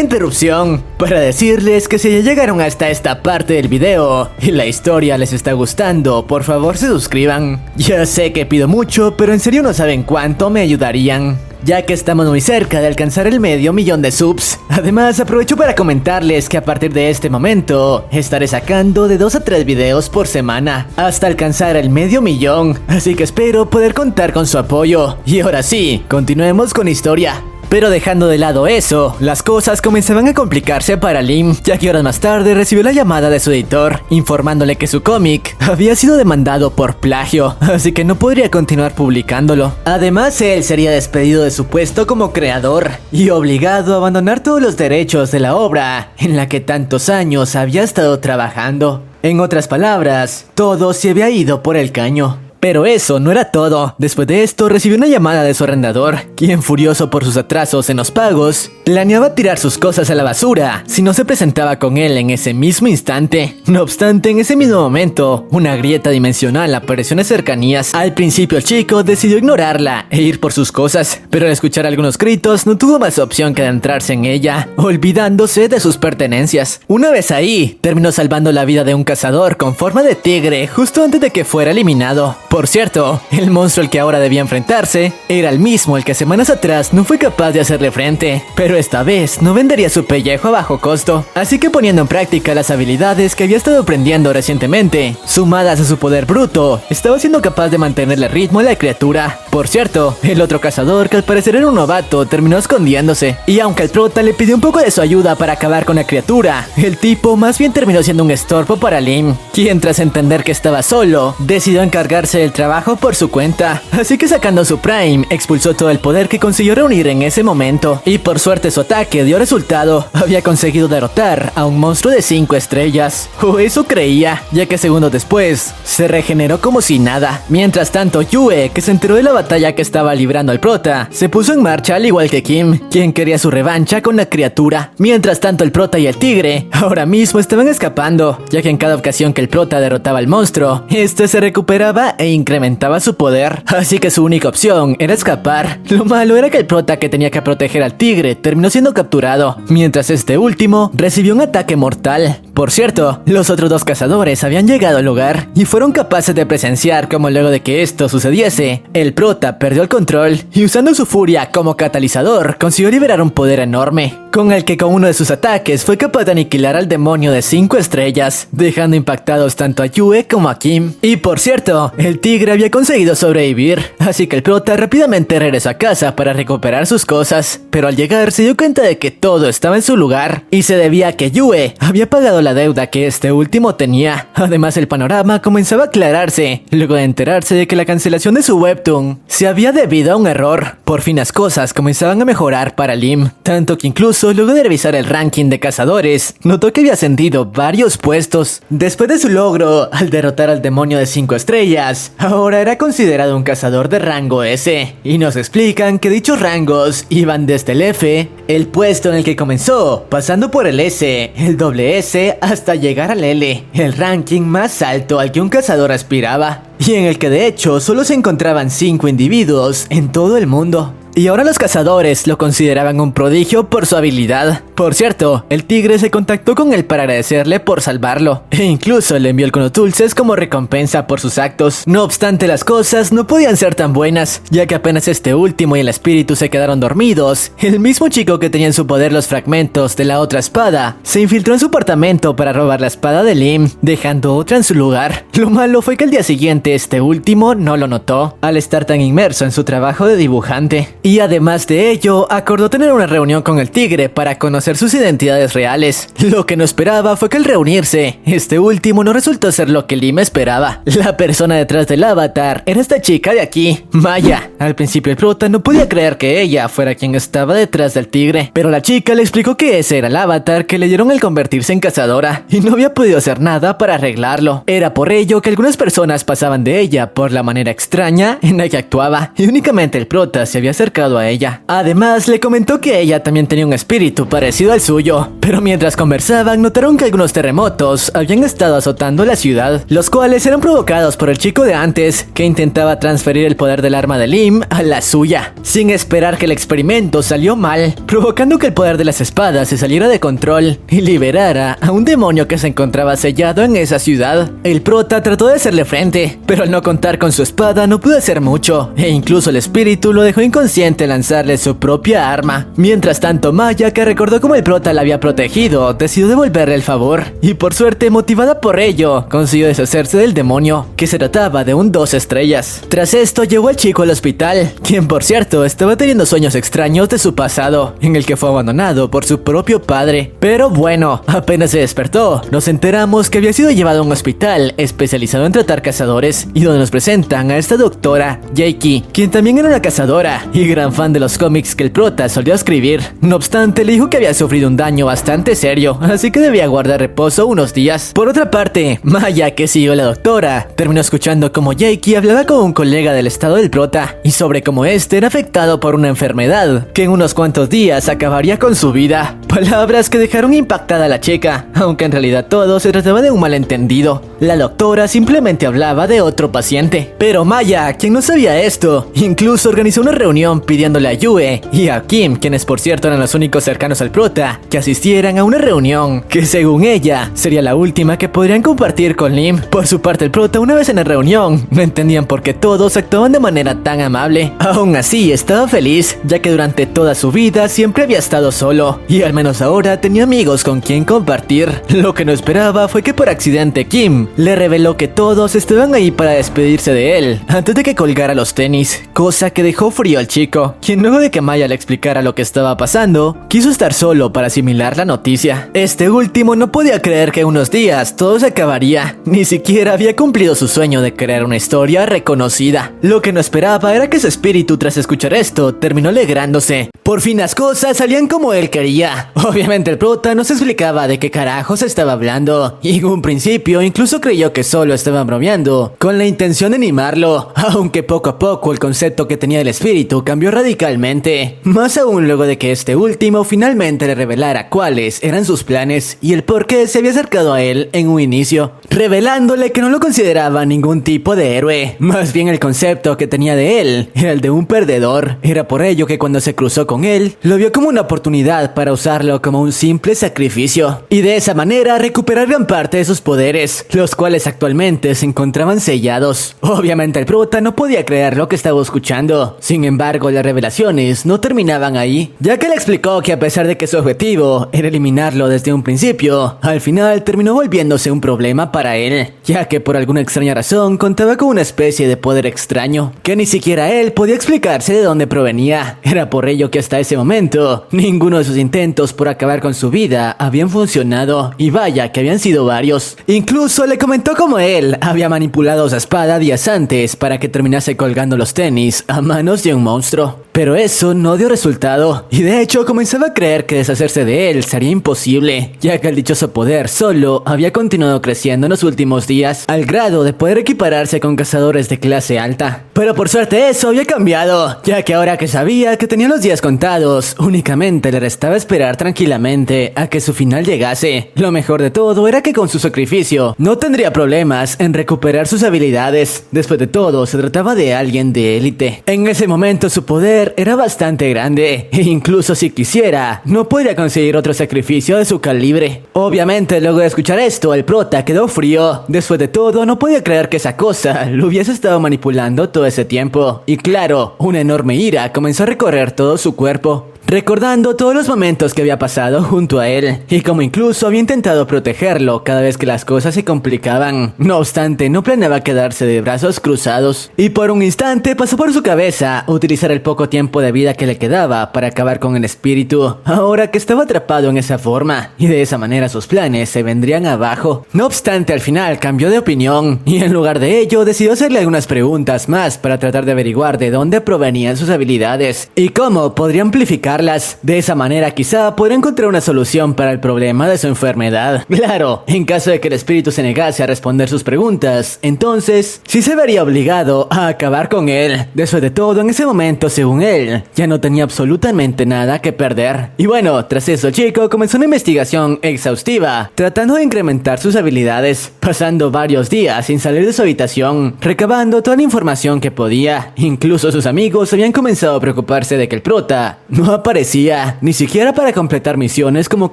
interrupción, para decirles que si ya llegaron hasta esta parte del video, y la historia les está gustando, por favor se suscriban. Ya sé que pido mucho, pero en serio no saben cuánto me ayudarían, ya que estamos muy cerca de alcanzar el 500.000 de subs. Además, aprovecho para comentarles que a partir de este momento estaré sacando de 2 a 3 videos por semana hasta alcanzar el 500.000, así que espero poder contar con su apoyo. Y ahora sí, continuemos con historia. Pero dejando de lado eso, las cosas comenzaban a complicarse para Lim, ya que horas más tarde recibió la llamada de su editor, informándole que su cómic había sido demandado por plagio, así que no podría continuar publicándolo. Además, él sería despedido de su puesto como creador y obligado a abandonar todos los derechos de la obra en la que tantos años había estado trabajando. En otras palabras, todo se había ido por el caño. Pero eso no era todo. Después de esto recibió una llamada de su arrendador, quien, furioso por sus atrasos en los pagos, planeaba tirar sus cosas a la basura si no se presentaba con él en ese mismo instante. No obstante, en ese mismo momento, una grieta dimensional apareció en las cercanías. Al principio el chico decidió ignorarla e ir por sus cosas, pero al escuchar algunos gritos no tuvo más opción que adentrarse en ella, olvidándose de sus pertenencias. Una vez ahí, terminó salvando la vida de un cazador con forma de tigre justo antes de que fuera eliminado. Por cierto, el monstruo al que ahora debía enfrentarse era el mismo al que semanas atrás no fue capaz de hacerle frente, pero esta vez no vendería su pellejo a bajo costo. Así que poniendo en práctica las habilidades que había estado aprendiendo recientemente, sumadas a su poder bruto, estaba siendo capaz de mantenerle ritmo a la criatura. Por cierto, el otro cazador, que al parecer era un novato, terminó escondiéndose. Y aunque el prota le pidió un poco de su ayuda para acabar con la criatura, el tipo más bien terminó siendo un estorbo para Lim, quien tras entender que estaba solo, decidió encargarse del trabajo por su cuenta. Así que sacando su Prime, expulsó todo el poder que consiguió reunir en ese momento. Y por suerte su ataque dio resultado. Había conseguido derrotar a un monstruo de 5 estrellas. O eso creía, ya que segundos después, se regeneró como si nada. Mientras tanto, Yue, que se enteró de la batalla que estaba librando el prota, se puso en marcha al igual que Kim, quien quería su revancha con la criatura. Mientras tanto, el prota y el tigre ahora mismo estaban escapando, ya que en cada ocasión que el prota derrotaba al monstruo, este se recuperaba e incrementaba su poder. Así que su única opción era escapar. Lo malo era que el prota, que tenía que proteger al tigre, terminó siendo capturado, mientras este último recibió un ataque mortal. Por cierto, los otros dos cazadores habían llegado al lugar y fueron capaces de presenciar cómo luego de que esto sucediese, el prota perdió el control y usando su furia como catalizador consiguió liberar un poder enorme, con el que con uno de sus ataques fue capaz de aniquilar al demonio de 5 estrellas, dejando impactados tanto a Yue como a Kim. Y por cierto, el tigre había conseguido sobrevivir, así que el prota rápidamente regresó a casa para recuperar sus cosas, pero al llegar se dio cuenta de que todo estaba en su lugar y se debía a que Yue había pagado la deuda que este último tenía. Además, el panorama comenzaba a aclararse luego de enterarse de que la cancelación de su webtoon se había debido a un error. Por fin las cosas comenzaban a mejorar para Lim, tanto que incluso luego de revisar el ranking de cazadores, notó que había ascendido varios puestos. Después de su logro al derrotar al demonio de 5 estrellas, ahora era considerado un cazador de rango S, y nos explican que dichos rangos iban desde el F, el puesto en el que comenzó, pasando por el S, el doble S, hasta llegar al L, el ranking más alto al que un cazador aspiraba, y en el que de hecho solo se encontraban 5 individuos en todo el mundo. Y ahora los cazadores lo consideraban un prodigio por su habilidad. Por cierto, el tigre se contactó con él para agradecerle por salvarlo, e incluso le envió algunos dulces como recompensa por sus actos. No obstante, las cosas no podían ser tan buenas, ya que apenas este último y el espíritu se quedaron dormidos, el mismo chico que tenía en su poder los fragmentos de la otra espada se infiltró en su apartamento para robar la espada de Lim, dejando otra en su lugar. Lo malo fue que al día siguiente este último no lo notó, al estar tan inmerso en su trabajo de dibujante. Y además de ello, acordó tener una reunión con el tigre para conocer sus identidades reales. Lo que no esperaba fue que al reunirse, este último no resultó ser lo que Lim esperaba. La persona detrás del avatar era esta chica de aquí, Maya. Al principio el prota no podía creer que ella fuera quien estaba detrás del tigre, pero la chica le explicó que ese era el avatar que le dieron al convertirse en cazadora, y no había podido hacer nada para arreglarlo. Era por ello que algunas personas pasaban de ella por la manera extraña en la que actuaba, y únicamente el prota se había acercado a ella. Además, le comentó que ella también tenía un espíritu parecido al suyo, pero mientras conversaban notaron que algunos terremotos habían estado azotando la ciudad, los cuales eran provocados por el chico de antes, que intentaba transferir el poder del arma de Lim a la suya, sin esperar que el experimento salió mal, provocando que el poder de las espadas se saliera de control y liberara a un demonio que se encontraba sellado en esa ciudad. El prota trató de hacerle frente, pero al no contar con su espada no pudo hacer mucho, e incluso el espíritu lo dejó inconsciente lanzarle su propia arma. Mientras tanto, Maya, que recordó cómo el prota la había protegido, decidió devolverle el favor, y por suerte, motivada por ello, consiguió deshacerse del demonio, que se trataba de un 2 estrellas. Tras esto, llevó al chico al hospital, quien por cierto estaba teniendo sueños extraños de su pasado, en el que fue abandonado por su propio padre. Pero bueno, apenas se despertó, nos enteramos que había sido llevado a un hospital especializado en tratar cazadores, y donde nos presentan a esta doctora, Jaiki, quien también era una cazadora y gran fan de los cómics que el prota solía escribir. No obstante, le dijo que había sufrido un daño bastante serio, así que debía guardar reposo unos días. Por otra parte, Maya, que siguió a la doctora, terminó escuchando cómo Jaiki hablaba con un colega del estado del prota y sobre cómo este era afectado por una enfermedad que en unos cuantos días acabaría con su vida. Palabras que dejaron impactada a la chica, aunque en realidad todo se trataba de un malentendido. La doctora simplemente hablaba de otro paciente, pero Maya, quien no sabía esto, incluso organizó una reunión pidiéndole a Yue y a Kim, quienes por cierto eran los únicos cercanos al prota, que asistieran a una reunión que según ella sería la última que podrían compartir con Lim. Por su parte, el prota, una vez en la reunión, no entendían por qué todos actuaban de manera tan amable. Aún así estaba feliz, ya que durante toda su vida siempre había estado solo, y al menos ahora tenía amigos con quien compartir. Lo que no esperaba fue que por accidente Kim le reveló que todos estaban ahí para despedirse de él antes de que colgara los tenis, cosa que dejó frío al chico, quien luego de que Maya le explicara lo que estaba pasando, quiso estar solo para asimilar la noticia. Este último no podía creer que en unos días todo se acabaría, ni siquiera había cumplido su sueño de crear una historia reconocida. Lo que no esperaba era que su espíritu tras escuchar esto terminó alegrándose. Por fin las cosas salían como él quería. Obviamente el prota no se explicaba de qué carajos estaba hablando, y en un principio incluso creyó que solo estaban bromeando, con la intención de animarlo, aunque poco a poco el concepto que tenía del espíritu cambió radicalmente, más aún luego de que este último finalmente le revelara cuáles eran sus planes y el por qué se había acercado a él en un inicio, revelándole que no lo consideraba ningún tipo de héroe, más bien el concepto que tenía de él era el de un perdedor. Era por ello que cuando se cruzó con él, lo vio como una oportunidad para usarlo como un simple sacrificio, y de esa manera recuperar gran parte de sus poderes, los cuales actualmente se encontraban sellados. Obviamente el prota no podía creer lo que estaba escuchando. Sin embargo, las revelaciones no terminaban ahí, ya que le explicó que a pesar de que su objetivo era eliminarlo desde un principio, al final terminó volviéndose un problema para él, ya que por alguna extraña razón contaba con una especie de poder extraño, que ni siquiera él podía explicarse de dónde provenía. Era por ello que hasta ese momento, ninguno de sus intentos por acabar con su vida habían funcionado, y vaya que habían sido varios. Incluso le comentó cómo él había manipulado su espada días antes para que terminase colgando los tenis a manos de un monstruo. Pero eso no dio resultado, y de hecho comenzaba a creer que deshacerse de él sería imposible, ya que el dichoso poder solo había continuado creciendo en los últimos días, al grado de poder equipararse con cazadores de clase alta. Pero por suerte eso había cambiado, ya que ahora que sabía que tenía los días contados, únicamente le restaba esperar tranquilamente a que su final llegase. Lo mejor de todo era que con su sacrificio no tendría problemas en recuperar sus habilidades. Después de todo, se trataba de alguien de élite. En ese momento su poder era bastante grande, e incluso si quisiera, no podría conseguir otro sacrificio de su calibre. Obviamente, luego de escuchar esto, el prota quedó frío. Después de todo, no podía creer que esa cosa lo hubiese estado manipulando todo ese tiempo. Y claro, una enorme ira comenzó a recorrer todo su cuerpo, recordando todos los momentos que había pasado junto a él, y como incluso había intentado protegerlo cada vez que las cosas se complicaban. No obstante, no planeaba quedarse de brazos cruzados, y por un instante pasó por su cabeza utilizar el poco tiempo de vida que le quedaba para acabar con el espíritu, ahora que estaba atrapado en esa forma, y de esa manera sus planes se vendrían abajo. No obstante, al final cambió de opinión, y en lugar de ello decidió hacerle algunas preguntas más para tratar de averiguar de dónde provenían sus habilidades y cómo podría amplificarlas. De esa manera quizá podría encontrar una solución para el problema de su enfermedad. Claro, en caso de que el espíritu se negase a responder sus preguntas, entonces sí se vería obligado a acabar con él. Después de todo, en ese momento, según él, ya no tenía absolutamente nada que perder. Y bueno, tras eso el chico comenzó una investigación exhaustiva, tratando de incrementar sus habilidades, pasando varios días sin salir de su habitación, recabando toda la información que podía. Incluso sus amigos habían comenzado a preocuparse de que el prota no aparecía, ni siquiera para completar misiones como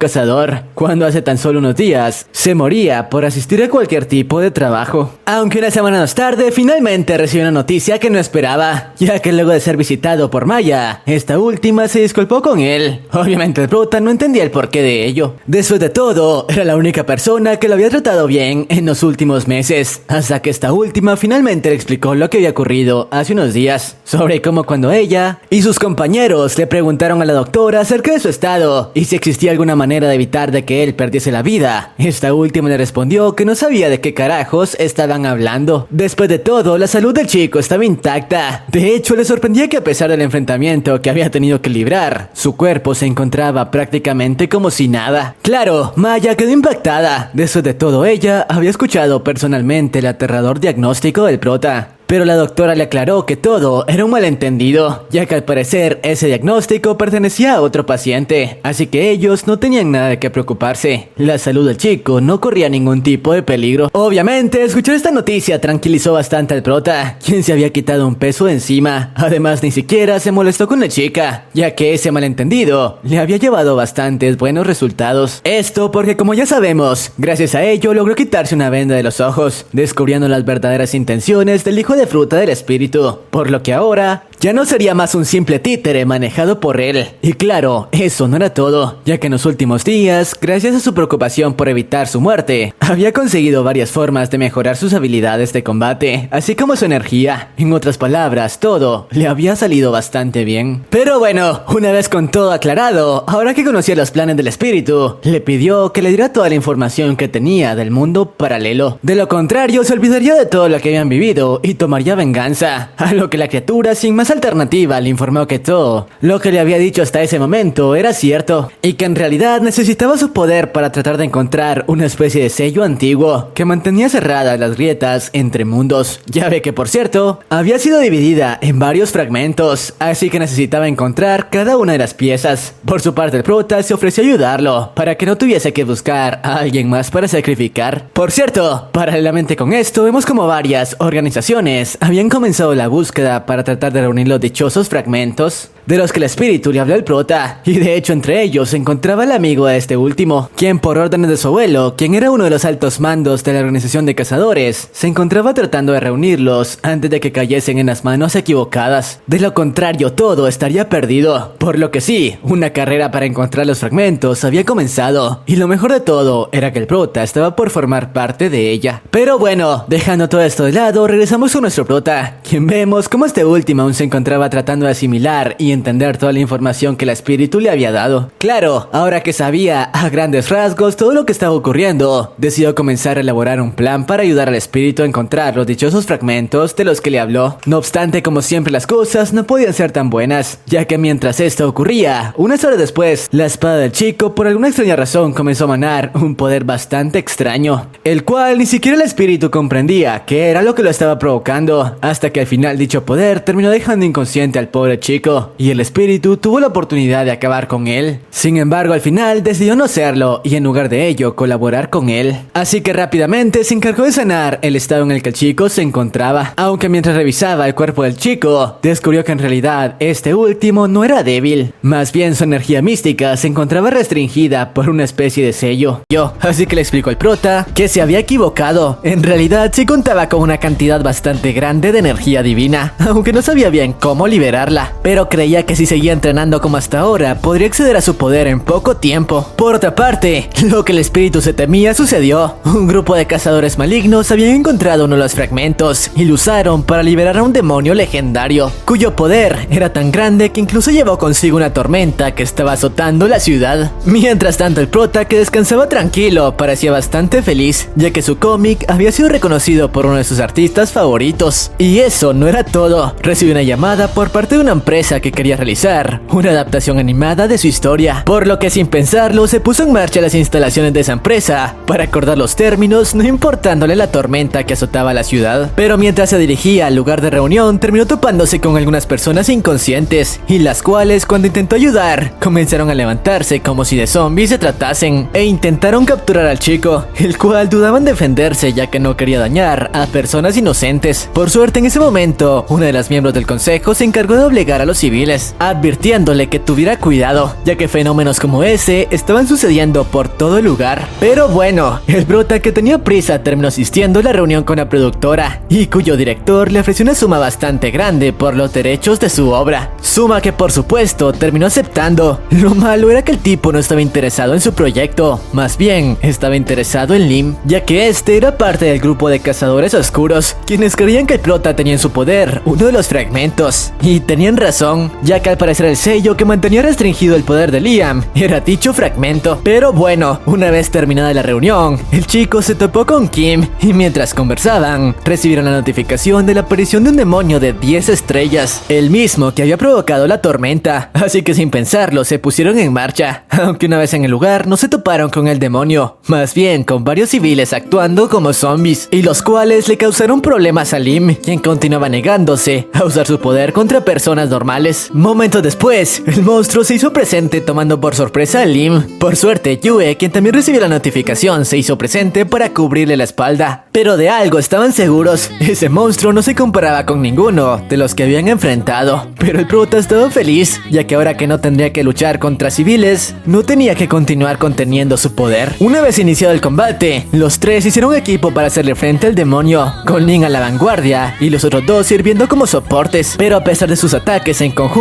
cazador, cuando hace tan solo unos días se moría por asistir a cualquier tipo de trabajo. Aunque una semana más tarde, finalmente recibió una noticia que no esperaba, ya que luego de ser visitado por Maya, esta última se disculpó con él. Obviamente el prota no entendía el porqué de ello. Después de todo, era la única persona que lo había tratado bien en los últimos meses, hasta que esta última finalmente le explicó lo que había ocurrido hace unos días, sobre cómo cuando ella y sus compañeros le preguntaron a la doctora acerca de su estado y si existía alguna manera de evitar de que él perdiese la vida, esta última le respondió que no sabía de qué carajos estaban hablando. Después de todo, la salud del chico estaba intacta. De hecho, le sorprendía que a pesar del enfrentamiento que había tenido que librar, su cuerpo se encontraba prácticamente como si nada. Claro, Maya quedó impactada. Después de todo, ella había escuchado personalmente el aterrador diagnóstico del prota. Pero la doctora le aclaró que todo era un malentendido, ya que al parecer ese diagnóstico pertenecía a otro paciente, así que ellos no tenían nada de qué preocuparse. La salud del chico no corría ningún tipo de peligro. Obviamente, escuchar esta noticia tranquilizó bastante al prota, quien se había quitado un peso de encima. Además, ni siquiera se molestó con la chica, ya que ese malentendido le había llevado bastantes buenos resultados. Esto porque, como ya sabemos, gracias a ello logró quitarse una venda de los ojos, descubriendo las verdaderas intenciones del hijo de de fruta del espíritu, por lo que ahora ya no sería más un simple títere manejado por él. Y claro, eso no era todo, ya que en los últimos días, gracias a su preocupación por evitar su muerte, había conseguido varias formas de mejorar sus habilidades de combate, así como su energía. En otras palabras, todo le había salido bastante bien. Pero bueno, una vez con todo aclarado, ahora que conocía los planes del espíritu, le pidió que le diera toda la información que tenía del mundo paralelo. De lo contrario, se olvidaría de todo lo que habían vivido y tomaría venganza. A lo que la criatura, sin más alternativa, le informó que todo lo que le había dicho hasta ese momento era cierto, y que en realidad necesitaba su poder para tratar de encontrar una especie de sello antiguo que mantenía cerradas las grietas entre mundos. Llave que, por cierto, había sido dividida en varios fragmentos, así que necesitaba encontrar cada una de las piezas. Por su parte, el prota se ofreció a ayudarlo para que no tuviese que buscar a alguien más para sacrificar. Por cierto, paralelamente con esto, vemos como varias organizaciones habían comenzado la búsqueda para tratar de reunir los dichosos fragmentos de los que el espíritu le habló al prota, y de hecho entre ellos se encontraba el amigo de este último, quien por órdenes de su abuelo, quien era uno de los altos mandos de la organización de cazadores, se encontraba tratando de reunirlos antes de que cayesen en las manos equivocadas. De lo contrario, todo estaría perdido, por lo que sí, una carrera para encontrar los fragmentos había comenzado, y lo mejor de todo era que el prota estaba por formar parte de ella. Pero bueno, dejando todo esto de lado, regresamos a nuestro prota, quien vemos como este último aún se encontraba tratando de asimilar y entender toda la información que el espíritu le había dado. Claro, ahora que sabía a grandes rasgos todo lo que estaba ocurriendo, decidió comenzar a elaborar un plan para ayudar al espíritu a encontrar los dichosos fragmentos de los que le habló. No obstante, como siempre, las cosas no podían ser tan buenas, ya que mientras esto ocurría, unas horas después, la espada del chico por alguna extraña razón comenzó a emanar un poder bastante extraño, el cual ni siquiera el espíritu comprendía qué era lo que lo estaba provocando, hasta que al final dicho poder terminó dejando inconsciente al pobre chico, y el espíritu tuvo la oportunidad de acabar con él. Sin embargo, al final decidió no hacerlo y en lugar de ello colaborar con él. Así que rápidamente se encargó de sanar el estado en el que el chico se encontraba, aunque mientras revisaba el cuerpo del chico, descubrió que en realidad este último no era débil, más bien su energía mística se encontraba restringida por una especie de sello. Así que le explicó al prota que se había equivocado. En realidad sí contaba con una cantidad bastante grande de energía divina, aunque no sabía bien cómo liberarla, pero creía que si seguía entrenando como hasta ahora, podría acceder a su poder en poco tiempo. Por otra parte, lo que el espíritu se temía sucedió. Un grupo de cazadores malignos habían encontrado uno de los fragmentos y lo usaron para liberar a un demonio legendario, cuyo poder era tan grande que incluso llevó consigo una tormenta que estaba azotando la ciudad. Mientras tanto, el prota, que descansaba tranquilo, parecía bastante feliz, ya que su cómic había sido reconocido por uno de sus artistas favoritos. Y eso no era todo. Recibió una llamada por parte de una empresa que quería realizar una adaptación animada de su historia, por lo que sin pensarlo se puso en marcha las instalaciones de esa empresa para acordar los términos, no importándole la tormenta que azotaba la ciudad. Pero mientras se dirigía al lugar de reunión, terminó topándose con algunas personas inconscientes, y las cuales, cuando intentó ayudar, comenzaron a levantarse como si de zombies se tratasen, e intentaron capturar al chico, el cual dudaba en defenderse ya que no quería dañar a personas inocentes. Por suerte, en ese momento, una de las miembros del consejo se encargó de obligar a los civiles, advirtiéndole que tuviera cuidado, ya que fenómenos como ese estaban sucediendo por todo el lugar. Pero bueno, el prota, que tenía prisa, terminó asistiendo a la reunión con la productora, y cuyo director le ofreció una suma bastante grande por los derechos de su obra, suma que por supuesto terminó aceptando. Lo malo era que el tipo no estaba interesado en su proyecto, más bien estaba interesado en Lim, ya que este era parte del grupo de cazadores oscuros, quienes creían que el prota tenía en su poder uno de los fragmentos, y tenían razón, ya que al parecer el sello que mantenía restringido el poder de Liam era dicho fragmento. Pero bueno, una vez terminada la reunión, el chico se topó con Kim, y mientras conversaban, recibieron la notificación de la aparición de un demonio de 10 estrellas, el mismo que había provocado la tormenta. Así que sin pensarlo se pusieron en marcha, aunque una vez en el lugar no se toparon con el demonio, más bien con varios civiles actuando como zombies, y los cuales le causaron problemas a Lim, quien continuaba negándose a usar su poder contra personas normales. Momentos después, el monstruo se hizo presente tomando por sorpresa a Lim. Por suerte, Yue, quien también recibió la notificación, se hizo presente para cubrirle la espalda. Pero de algo estaban seguros, ese monstruo no se comparaba con ninguno de los que habían enfrentado. Pero el prota estaba feliz, ya que ahora que no tendría que luchar contra civiles, no tenía que continuar conteniendo su poder. Una vez iniciado el combate, los tres hicieron equipo para hacerle frente al demonio, con Lin a la vanguardia y los otros dos sirviendo como soportes. Pero a pesar de sus ataques en conjunto,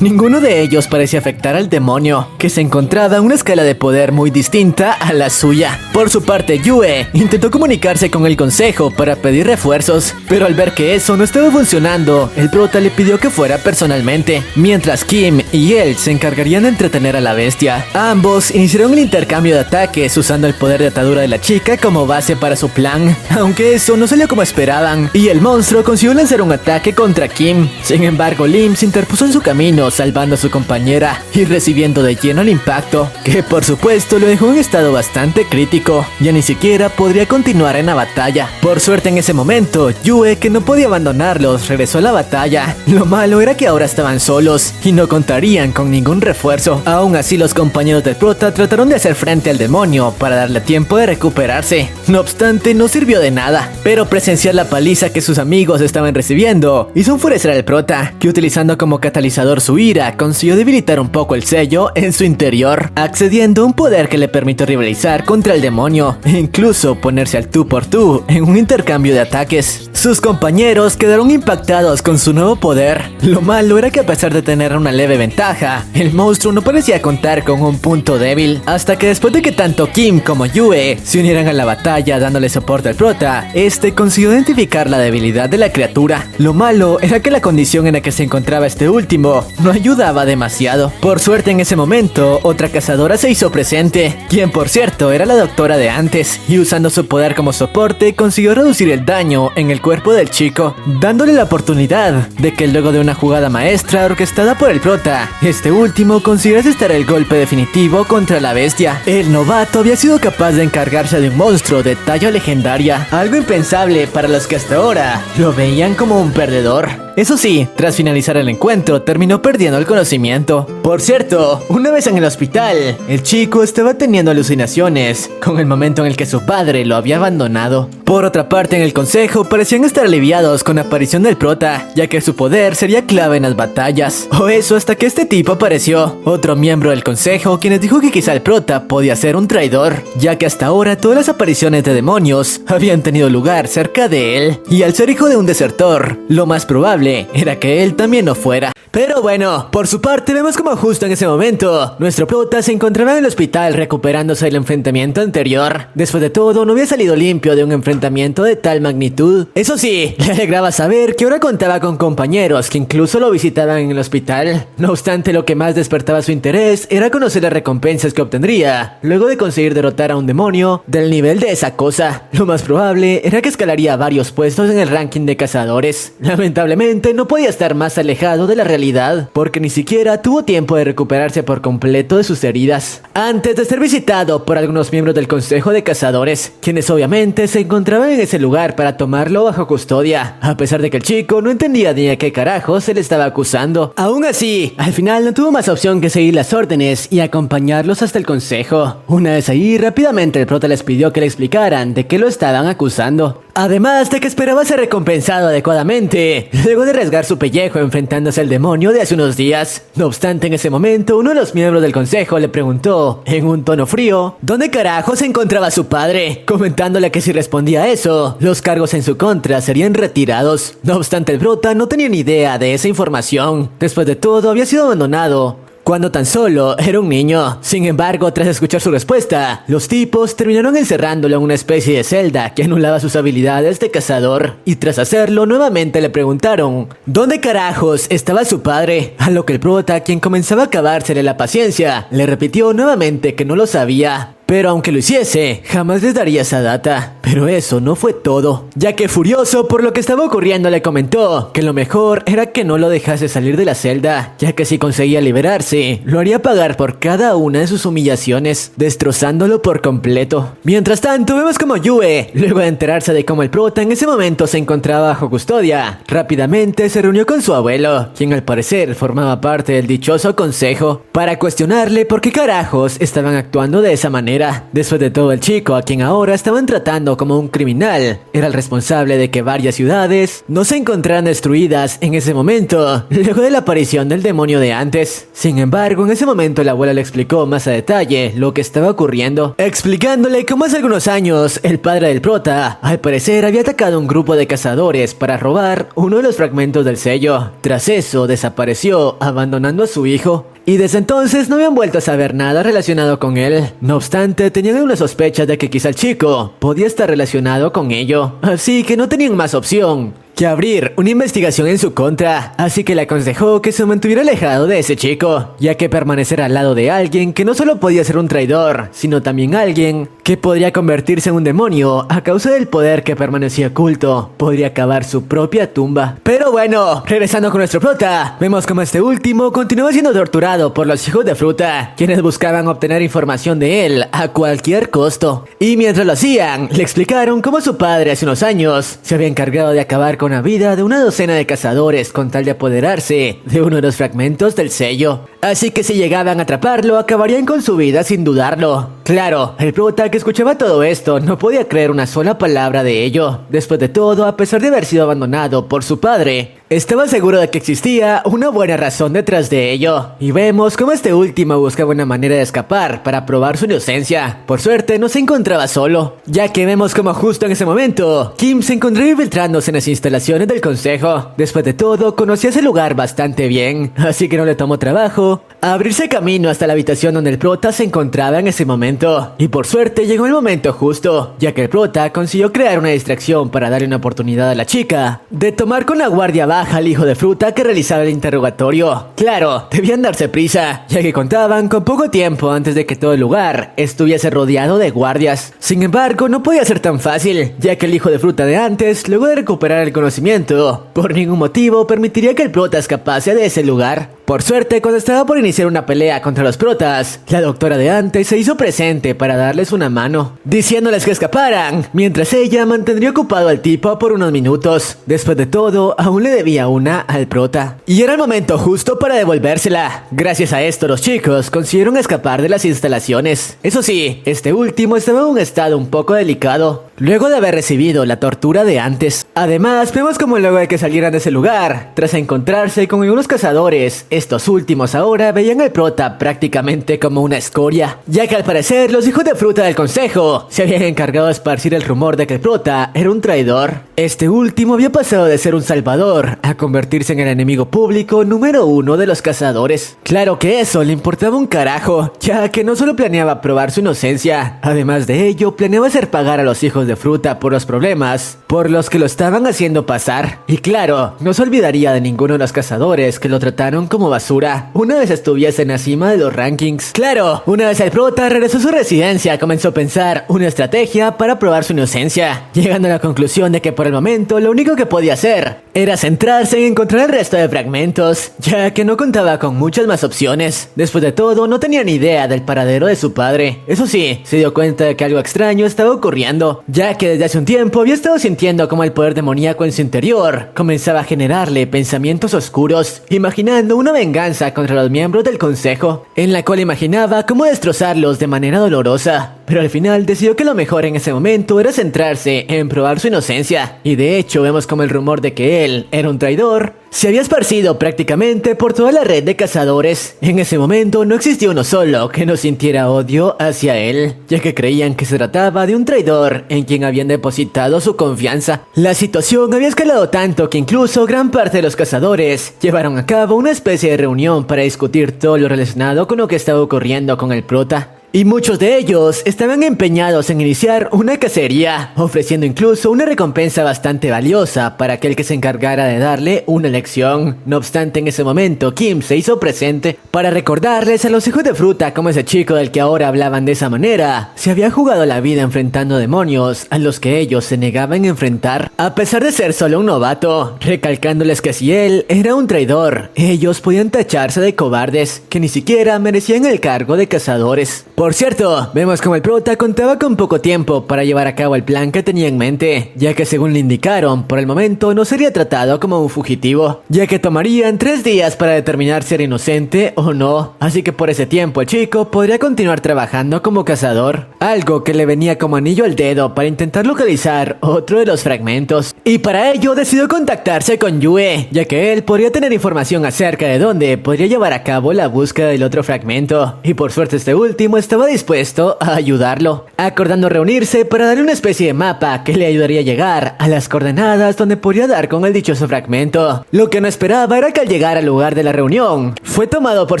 ninguno de ellos parecía afectar al demonio, que se encontraba en una escala de poder muy distinta a la suya. Por su parte, Yue intentó comunicarse con el consejo para pedir refuerzos, pero al ver que eso no estaba funcionando, el prota le pidió que fuera personalmente, mientras Kim y él se encargarían de entretener a la bestia. Ambos iniciaron el intercambio de ataques usando el poder de atadura de la chica como base para su plan, aunque eso no salió como esperaban, y el monstruo consiguió lanzar un ataque contra Kim. Sin embargo, Lim se interpuso en su camino, salvando a su compañera y recibiendo de lleno el impacto, que por supuesto lo dejó en un estado bastante crítico. Ya ni siquiera podría continuar en la batalla. Por suerte en ese momento, Yue, que no podía abandonarlos, regresó a la batalla. Lo malo era que ahora estaban solos y no contarían con ningún refuerzo. Aún así, los compañeros del prota trataron de hacer frente al demonio para darle tiempo de recuperarse. No obstante, no sirvió de nada, pero presenciar la paliza que sus amigos estaban recibiendo hizo enfurecer al prota, que utilizando como catalizador su ira, consiguió debilitar un poco el sello en su interior, accediendo a un poder que le permitió rivalizar contra el demonio e incluso ponerse al tú por tú en un intercambio de ataques. Sus compañeros quedaron impactados con su nuevo poder. Lo malo era que a pesar de tener una leve ventaja, el monstruo no parecía contar con un punto débil, hasta que después de que tanto Kim como Yue se unieran a la batalla dándole soporte al prota, este consiguió identificar la debilidad de la criatura. Lo malo era que la condición en la que se encontraba este último no ayudaba demasiado. Por suerte en ese momento, otra cazadora se hizo presente, quien por cierto era la doctora de antes, y usando su poder como soporte consiguió reducir el daño en el cuerpo del chico, dándole la oportunidad de que luego de una jugada maestra orquestada por el prota, este último consiguiera asestar el golpe definitivo contra la bestia. El novato había sido capaz de encargarse de un monstruo de talla legendaria, algo impensable para los que hasta ahora lo veían como un perdedor. Eso sí, tras finalizar el encuentro, terminó perdiendo el conocimiento. Por cierto, una vez en el hospital, el chico estaba teniendo alucinaciones con el momento en el que su padre lo había abandonado. Por otra parte, en el consejo parecían estar aliviados con la aparición del prota, ya que su poder sería clave en las batallas. O eso hasta que este tipo apareció, otro miembro del consejo, quien les dijo que quizá el prota podía ser un traidor, ya que hasta ahora todas las apariciones de demonios habían tenido lugar cerca de él, y al ser hijo de un desertor, lo más probable era que él también no fuera. Pero bueno, por su parte vemos como justo en ese momento, nuestro prota se encontraba en el hospital recuperándose del enfrentamiento anterior. Después de todo, no había salido limpio de un enfrentamiento de tal magnitud. Eso sí, le alegraba saber que ahora contaba con compañeros que incluso lo visitaban en el hospital. No obstante, lo que más despertaba su interés era conocer las recompensas que obtendría luego de conseguir derrotar a un demonio del nivel de esa cosa. Lo más probable era que escalaría varios puestos en el ranking de cazadores. Lamentablemente, no podía estar más alejado de la realidad, porque ni siquiera tuvo tiempo de recuperarse por completo de sus heridas, antes de ser visitado por algunos miembros del Consejo de Cazadores, quienes obviamente se encontraban en ese lugar para tomarlo bajo custodia, a pesar de que el chico no entendía ni a qué carajo se le estaba acusando. Aún así, al final no tuvo más opción que seguir las órdenes y acompañarlos hasta el consejo. Una vez ahí, rápidamente el prota les pidió que le explicaran de qué lo estaban acusando, además de que esperaba ser recompensado adecuadamente luego de arriesgar su pellejo enfrentándose al demonio de hace unos días. No obstante, en ese momento uno de los miembros del consejo le preguntó en un tono frío ¿dónde carajo se encontraba su padre?, comentándole que si respondía a eso, los cargos en su contra serían retirados. No obstante, el prota no tenía ni idea de esa información. Después de todo, había sido abandonado cuando tan solo era un niño. Sin embargo, tras escuchar su respuesta, los tipos terminaron encerrándolo en una especie de celda que anulaba sus habilidades de cazador, y tras hacerlo nuevamente le preguntaron ¿dónde carajos estaba su padre?, a lo que el prota, quien comenzaba a acabársele la paciencia, le repitió nuevamente que no lo sabía. Pero aunque lo hiciese, jamás les daría esa data. Pero eso no fue todo, ya que furioso por lo que estaba ocurriendo le comentó que lo mejor era que no lo dejase salir de la celda, ya que si conseguía liberarse, lo haría pagar por cada una de sus humillaciones, destrozándolo por completo. Mientras tanto, vemos como Yue, luego de enterarse de cómo el prota en ese momento se encontraba bajo custodia, rápidamente se reunió con su abuelo, quien al parecer formaba parte del dichoso consejo, para cuestionarle por qué carajos estaban actuando de esa manera. Después de todo, el chico, a quien ahora estaban tratando como un criminal, era el responsable de que varias ciudades no se encontraran destruidas en ese momento, luego de la aparición del demonio de antes. Sin embargo, en ese momento la abuela le explicó más a detalle lo que estaba ocurriendo, explicándole cómo hace algunos años el padre del prota, al parecer, había atacado a un grupo de cazadores para robar uno de los fragmentos del sello. Tras eso, desapareció, abandonando a su hijo. Y desde entonces no habían vuelto a saber nada relacionado con él. No obstante, tenían una sospecha de que quizá el chico podía estar relacionado con ello. Así que no tenían más opción que abrir una investigación en su contra, así que le aconsejó que se mantuviera alejado de ese chico, ya que permanecer al lado de alguien que no solo podía ser un traidor, sino también alguien que podría convertirse en un demonio a causa del poder que permanecía oculto, podría cavar su propia tumba. Pero bueno, regresando con nuestro prota, vemos como este último continuaba siendo torturado por los hijos de fruta, quienes buscaban obtener información de él a cualquier costo. Y mientras lo hacían, le explicaron cómo su padre hace unos años se había encargado de acabar con la vida de una docena de cazadores con tal de apoderarse de uno de los fragmentos del sello. Así que si llegaban a atraparlo, acabarían con su vida sin dudarlo. Claro, el prota que escuchaba todo esto no podía creer una sola palabra de ello. Después de todo, a pesar de haber sido abandonado por su padre, estaba seguro de que existía una buena razón detrás de ello. Y vemos cómo este último buscaba una manera de escapar para probar su inocencia. Por suerte, no se encontraba solo, ya que vemos como justo en ese momento, Kim se encontraba infiltrándose en las instalaciones del consejo. Después de todo, conocía ese lugar bastante bien, así que no le tomó trabajo abrirse camino hasta la habitación donde el prota se encontraba en ese momento. Y por suerte llegó el momento justo, ya que el prota consiguió crear una distracción para darle una oportunidad a la chica de tomar con la guardia baja al hijo de fruta que realizaba el interrogatorio. Claro, debían darse prisa, ya que contaban con poco tiempo antes de que todo el lugar estuviese rodeado de guardias. Sin embargo, no podía ser tan fácil, ya que el hijo de fruta de antes, luego de recuperar el conocimiento, por ningún motivo permitiría que el prota escapase de ese lugar. Por suerte, cuando estaba por iniciar una pelea contra los protas, la doctora de antes se hizo presente para darles una mano, diciéndoles que escaparan, mientras ella mantendría ocupado al tipo por unos minutos. Después de todo, aún le debía una al prota, y era el momento justo para devolvérsela. Gracias a esto, los chicos consiguieron escapar de las instalaciones. Eso sí, este último estaba en un estado un poco delicado, luego de haber recibido la tortura de antes. Además, vemos como luego de que salieran de ese lugar, tras encontrarse con algunos cazadores, estos últimos ahora veían al prota prácticamente como una escoria, ya que al parecer los hijos de fruta del consejo se habían encargado de esparcir el rumor de que el prota era un traidor. Este último había pasado de ser un salvador a convertirse en el enemigo público número uno de los cazadores. Claro que eso le importaba un carajo, ya que no solo planeaba probar su inocencia, además de ello planeaba hacer pagar a los hijos de fruta por los problemas por los que lo estaban haciendo pasar. Y claro, no se olvidaría de ninguno de los cazadores que lo trataron como basura una vez estuviese en la cima de los rankings. Claro, una vez el prota regresó a su residencia, comenzó a pensar una estrategia para probar su inocencia, llegando a la conclusión de que por el momento lo único que podía hacer era centrarse en encontrar el resto de fragmentos, ya que no contaba con muchas más opciones. Después de todo, no tenía ni idea del paradero de su padre. Eso sí, se dio cuenta de que algo extraño estaba ocurriendo, ya que desde hace un tiempo había estado sintiendo como el poder demoníaco en su interior comenzaba a generarle pensamientos oscuros, imaginando una venganza contra los miembros del consejo, en la cual imaginaba cómo destrozarlos de manera dolorosa. Pero al final decidió que lo mejor en ese momento era centrarse en probar su inocencia, y de hecho vemos como el rumor de que él era un traidor se había esparcido prácticamente por toda la red de cazadores. En ese momento no existía uno solo que no sintiera odio hacia él, ya que creían que se trataba de un traidor en quien habían depositado su confianza. La situación había escalado tanto que incluso gran parte de los cazadores llevaron a cabo una especie de reunión para discutir todo lo relacionado con lo que estaba ocurriendo con el prota. y muchos de ellos estaban empeñados en iniciar una cacería, ofreciendo incluso una recompensa bastante valiosa para aquel que se encargara de darle una lección. No obstante, en ese momento Kim se hizo presente para recordarles a los hijos de fruta cómo ese chico del que ahora hablaban de esa manera se había jugado la vida enfrentando demonios a los que ellos se negaban a enfrentar, a pesar de ser solo un novato, recalcándoles que si él era un traidor, ellos podían tacharse de cobardes que ni siquiera merecían el cargo de cazadores. Por cierto, vemos como el prota contaba con poco tiempo para llevar a cabo el plan que tenía en mente, ya que según le indicaron, por el momento no sería tratado como un fugitivo, ya que tomarían 3 días para determinar si era inocente o no, así que por ese tiempo el chico podría continuar trabajando como cazador, algo que le venía como anillo al dedo para intentar localizar otro de los fragmentos. Y para ello decidió contactarse con Yue, ya que él podría tener información acerca de dónde podría llevar a cabo la búsqueda del otro fragmento, y por suerte este último estaba dispuesto a ayudarlo, acordando reunirse para darle una especie de mapa que le ayudaría a llegar a las coordenadas donde podría dar con el dichoso fragmento. Lo que no esperaba era que al llegar al lugar de la reunión, fue tomado por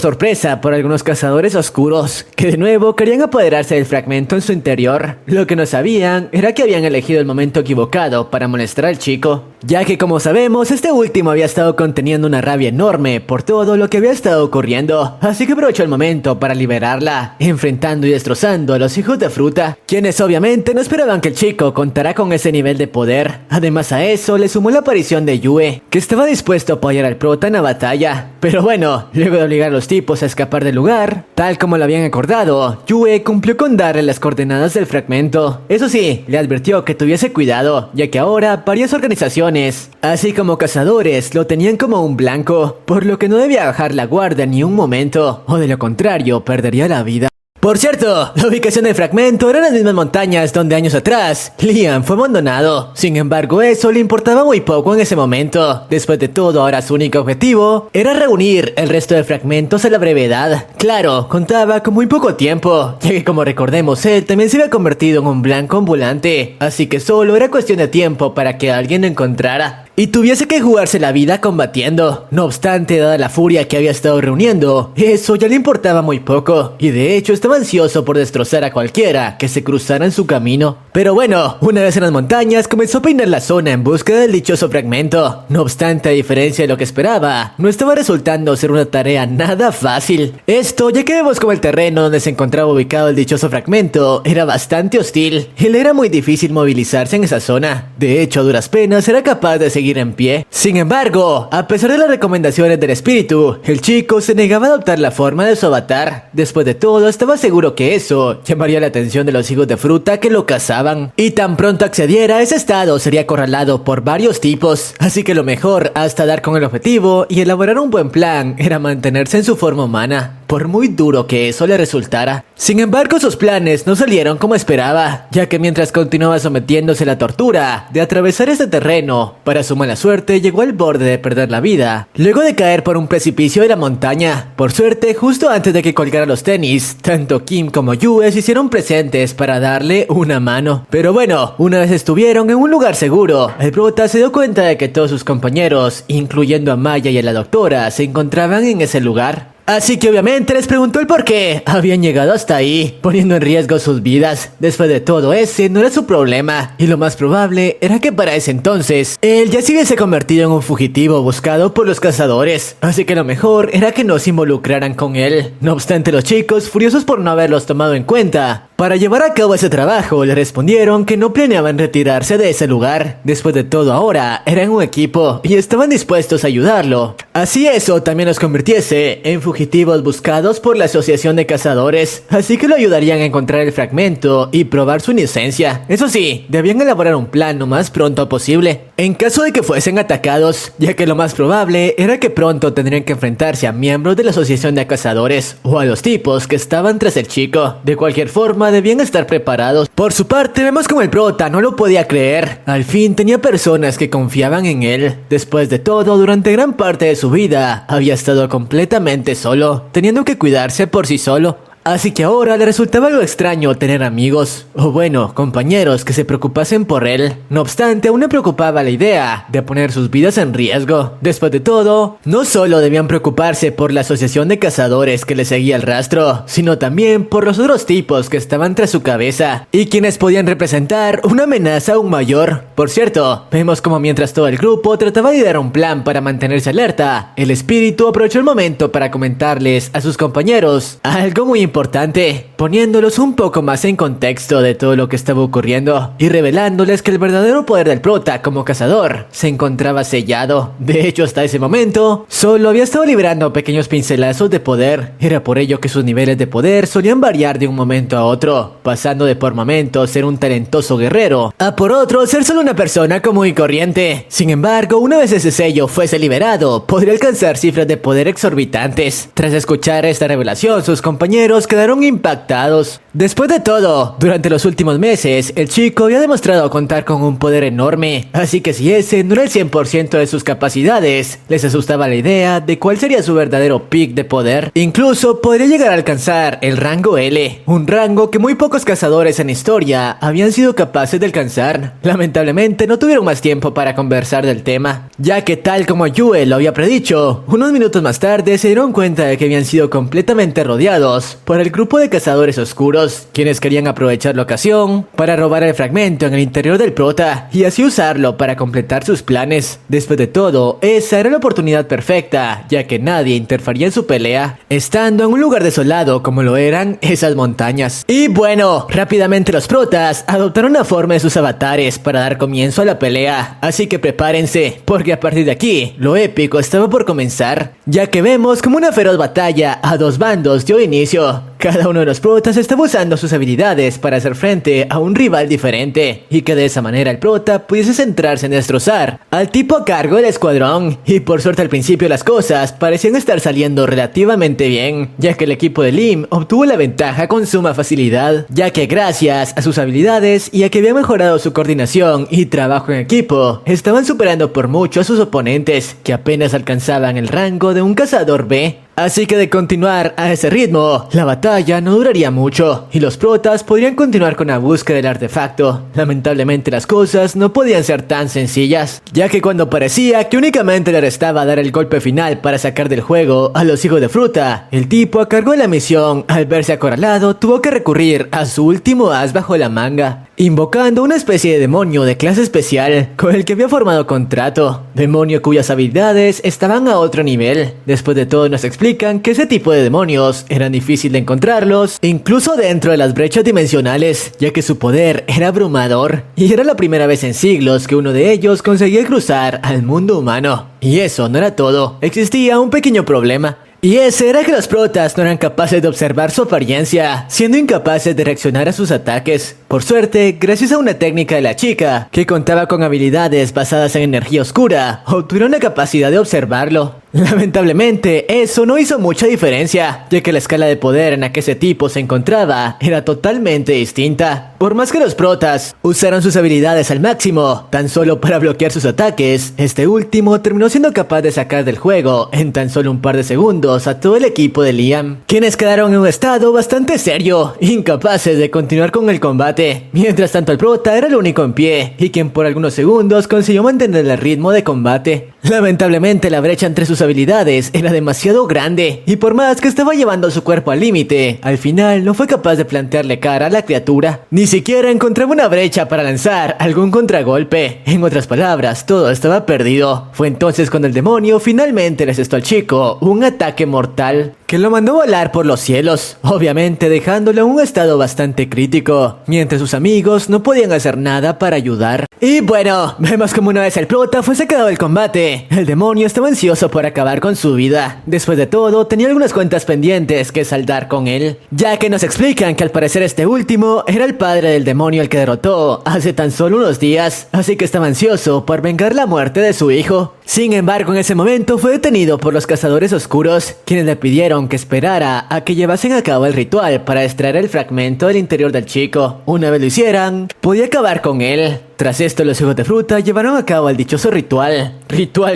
sorpresa por algunos cazadores oscuros, que de nuevo querían apoderarse del fragmento en su interior. Lo que no sabían era que habían elegido el momento equivocado para molestar al chico, ya que como sabemos, este último había estado conteniendo una rabia enorme por todo lo que había estado ocurriendo, así que aprovechó el momento para liberarla, enfrentando y destrozando a los hijos de fruta, quienes obviamente no esperaban que el chico contara con ese nivel de poder. Además a eso le sumó la aparición de Yue, que estaba dispuesto a apoyar al prota en la batalla. Pero bueno, luego de obligar a los tipos a escapar del lugar, tal como lo habían acordado, Yue cumplió con darle las coordenadas del fragmento. Eso sí, le advirtió que tuviese cuidado, ya que ahora varias organizaciones, así como cazadores, lo tenían como un blanco, por lo que no debía bajar la guardia ni un momento, o de lo contrario perdería la vida. Por cierto, la ubicación del fragmento eran las mismas montañas donde años atrás Liam fue abandonado. Sin embargo, eso le importaba muy poco en ese momento. Después de todo, ahora su único objetivo era reunir el resto de fragmentos a la brevedad. Claro, contaba con muy poco tiempo, ya que como recordemos, él también se había convertido en un blanco ambulante, así que solo era cuestión de tiempo para que alguien lo encontrara y tuviese que jugarse la vida combatiendo. No obstante, dada la furia que había estado reuniendo, eso ya le importaba muy poco, y de hecho estaba ansioso por destrozar a cualquiera que se cruzara en su camino. Pero bueno, una vez en las montañas comenzó a peinar la zona en búsqueda del dichoso fragmento. No obstante, a diferencia de lo que esperaba, no estaba resultando ser una tarea nada fácil. Esto ya que vemos como el terreno donde se encontraba ubicado el dichoso fragmento era bastante hostil, y le era muy difícil movilizarse en esa zona. De hecho, a duras penas era capaz de seguir en pie. Sin embargo, a pesar de las recomendaciones del espíritu, el chico se negaba a adoptar la forma de su avatar. Después de todo, estaba seguro que eso llamaría la atención de los hijos de fruta que lo cazaban, y tan pronto accediera a ese estado sería acorralado por varios tipos, así que lo mejor hasta dar con el objetivo y elaborar un buen plan era mantenerse en su forma humana, por muy duro que eso le resultara. Sin embargo, sus planes no salieron como esperaba, ya que mientras continuaba sometiéndose a la tortura de atravesar este terreno, para su mala suerte llegó al borde de perder la vida, luego de caer por un precipicio de la montaña. Por suerte, justo antes de que colgara los tenis, tanto Kim como Yue se hicieron presentes para darle una mano. Pero bueno, una vez estuvieron en un lugar seguro, el prota se dio cuenta de que todos sus compañeros, incluyendo a Maya y a la doctora, se encontraban en ese lugar. Así que obviamente les preguntó el por qué habían llegado hasta ahí, poniendo en riesgo sus vidas. Después de todo, ese no era su problema, y lo más probable era que para ese entonces, él ya se hubiese convertido en un fugitivo buscado por los cazadores, así que lo mejor era que no se involucraran con él. No obstante, los chicos, furiosos por no haberlos tomado en cuenta para llevar a cabo ese trabajo, le respondieron que no planeaban retirarse de ese lugar. Después de todo, ahora eran un equipo y estaban dispuestos a ayudarlo. Así eso también los convirtiese en fugitivos buscados por la Asociación de Cazadores, así que lo ayudarían a encontrar el fragmento y probar su inocencia. Eso sí, debían elaborar un plan lo más pronto posible, en caso de que fuesen atacados, ya que lo más probable era que pronto tendrían que enfrentarse a miembros de la Asociación de Cazadores o a los tipos que estaban tras el chico. De cualquier forma, debían estar preparados. Por su parte, vemos como el prota no lo podía creer. Al fin tenía personas que confiaban en él. Después de todo, durante gran parte de su vida, había estado completamente solo, teniendo que cuidarse por sí solo. así que ahora le resultaba algo extraño tener amigos, o bueno, compañeros que se preocupasen por él. No obstante, aún le preocupaba la idea de poner sus vidas en riesgo. Después de todo, no solo debían preocuparse por la asociación de cazadores que le seguía el rastro, sino también por los otros tipos que estaban tras su cabeza, y quienes podían representar una amenaza aún mayor. Por cierto, vemos como mientras todo el grupo trataba de dar un plan para mantenerse alerta, el espíritu aprovechó el momento para comentarles a sus compañeros algo muy importante, poniéndolos un poco más en contexto de todo lo que estaba ocurriendo y revelándoles que el verdadero poder del prota como cazador se encontraba sellado. De hecho, hasta ese momento solo había estado liberando pequeños pincelazos de poder. Era por ello que sus niveles de poder solían variar de un momento a otro, pasando de por momentos ser un talentoso guerrero a por otro ser solo una persona común y corriente. Sin embargo, una vez ese sello fuese liberado, podría alcanzar cifras de poder exorbitantes. Tras escuchar esta revelación, sus compañeros quedaron impactados. Después de todo, durante los últimos meses, el chico había demostrado contar con un poder enorme, así que si ese no era el 100% de sus capacidades, les asustaba la idea de cuál sería su verdadero pick de poder. Incluso podría llegar a alcanzar el rango L, un rango que muy pocos cazadores en historia habían sido capaces de alcanzar. Lamentablemente no tuvieron más tiempo para conversar del tema, ya que tal como Yue lo había predicho, unos minutos más tarde se dieron cuenta de que habían sido completamente rodeados por el grupo de cazadores oscuros, quienes querían aprovechar la ocasión para robar el fragmento en el interior del prota y así usarlo para completar sus planes. Después de todo, esa era la oportunidad perfecta, ya que nadie interfería en su pelea, estando en un lugar desolado como lo eran esas montañas. Y bueno, rápidamente los protas adoptaron la forma de sus avatares para dar comienzo a la pelea, así que prepárense, porque a partir de aquí, lo épico estaba por comenzar, ya que vemos como una feroz batalla a dos bandos dio inicio. Cada uno de los protas estaba usando sus habilidades para hacer frente a un rival diferente, y que de esa manera el prota pudiese centrarse en destrozar al tipo a cargo del escuadrón. Y por suerte al principio las cosas parecían estar saliendo relativamente bien, ya que el equipo de Lim obtuvo la ventaja con suma facilidad, ya que gracias a sus habilidades y a que había mejorado su coordinación y trabajo en equipo, estaban superando por mucho a sus oponentes, que apenas alcanzaban el rango de un cazador B. Así que de continuar a ese ritmo, la batalla no duraría mucho y los protas podrían continuar con la búsqueda del artefacto. Lamentablemente las cosas no podían ser tan sencillas, ya que cuando parecía que únicamente le restaba dar el golpe final para sacar del juego a los hijos de fruta, el tipo a cargo de la misión, al verse acorralado, tuvo que recurrir a su último as bajo la manga, invocando una especie de demonio de clase especial con el que había formado contrato, demonio cuyas habilidades estaban a otro nivel. Después de todo nos explican que ese tipo de demonios eran difícil de encontrarlos, incluso dentro de las brechas dimensionales, ya que su poder era abrumador, y era la primera vez en siglos que uno de ellos conseguía cruzar al mundo humano. Y eso no era todo, existía un pequeño problema. Y ese era que los protas no eran capaces de observar su apariencia, siendo incapaces de reaccionar a sus ataques. Por suerte, gracias a una técnica de la chica, que contaba con habilidades basadas en energía oscura, obtuvieron la capacidad de observarlo. Lamentablemente, eso no hizo mucha diferencia, ya que la escala de poder en la que ese tipo se encontraba era totalmente distinta. Por más que los protas usaron sus habilidades al máximo, tan solo para bloquear sus ataques, este último terminó siendo capaz de sacar del juego en tan solo un par de segundos a todo el equipo de Liam, quienes quedaron en un estado bastante serio, incapaces de continuar con el combate. Mientras tanto el prota era el único en pie, y quien por algunos segundos consiguió mantener el ritmo de combate. Lamentablemente la brecha entre sus habilidades era demasiado grande, y por más que estaba llevando su cuerpo al límite, al final no fue capaz de plantearle cara a la criatura. Ni siquiera encontraba una brecha para lanzar algún contragolpe. En otras palabras, todo estaba perdido. Fue entonces cuando el demonio finalmente le asestó al chico un ataque mortal que lo mandó volar por los cielos, obviamente dejándolo en un estado bastante crítico, mientras sus amigos no podían hacer nada para ayudar. Y bueno, vemos como una vez el prota fue sacado del combate, el demonio estaba ansioso por acabar con su vida. Después de todo, tenía algunas cuentas pendientes que saldar con él, ya que nos explican que al parecer este último era el padre del demonio al que derrotó hace tan solo unos días, así que estaba ansioso por vengar la muerte de su hijo. Sin embargo, en ese momento fue detenido por los cazadores oscuros, quienes le pidieron que esperara a que llevasen a cabo el ritual para extraer el fragmento del interior del chico. Una vez lo hicieran, podía acabar con él. Tras esto, los hijos de fruta llevaron a cabo el dichoso ritual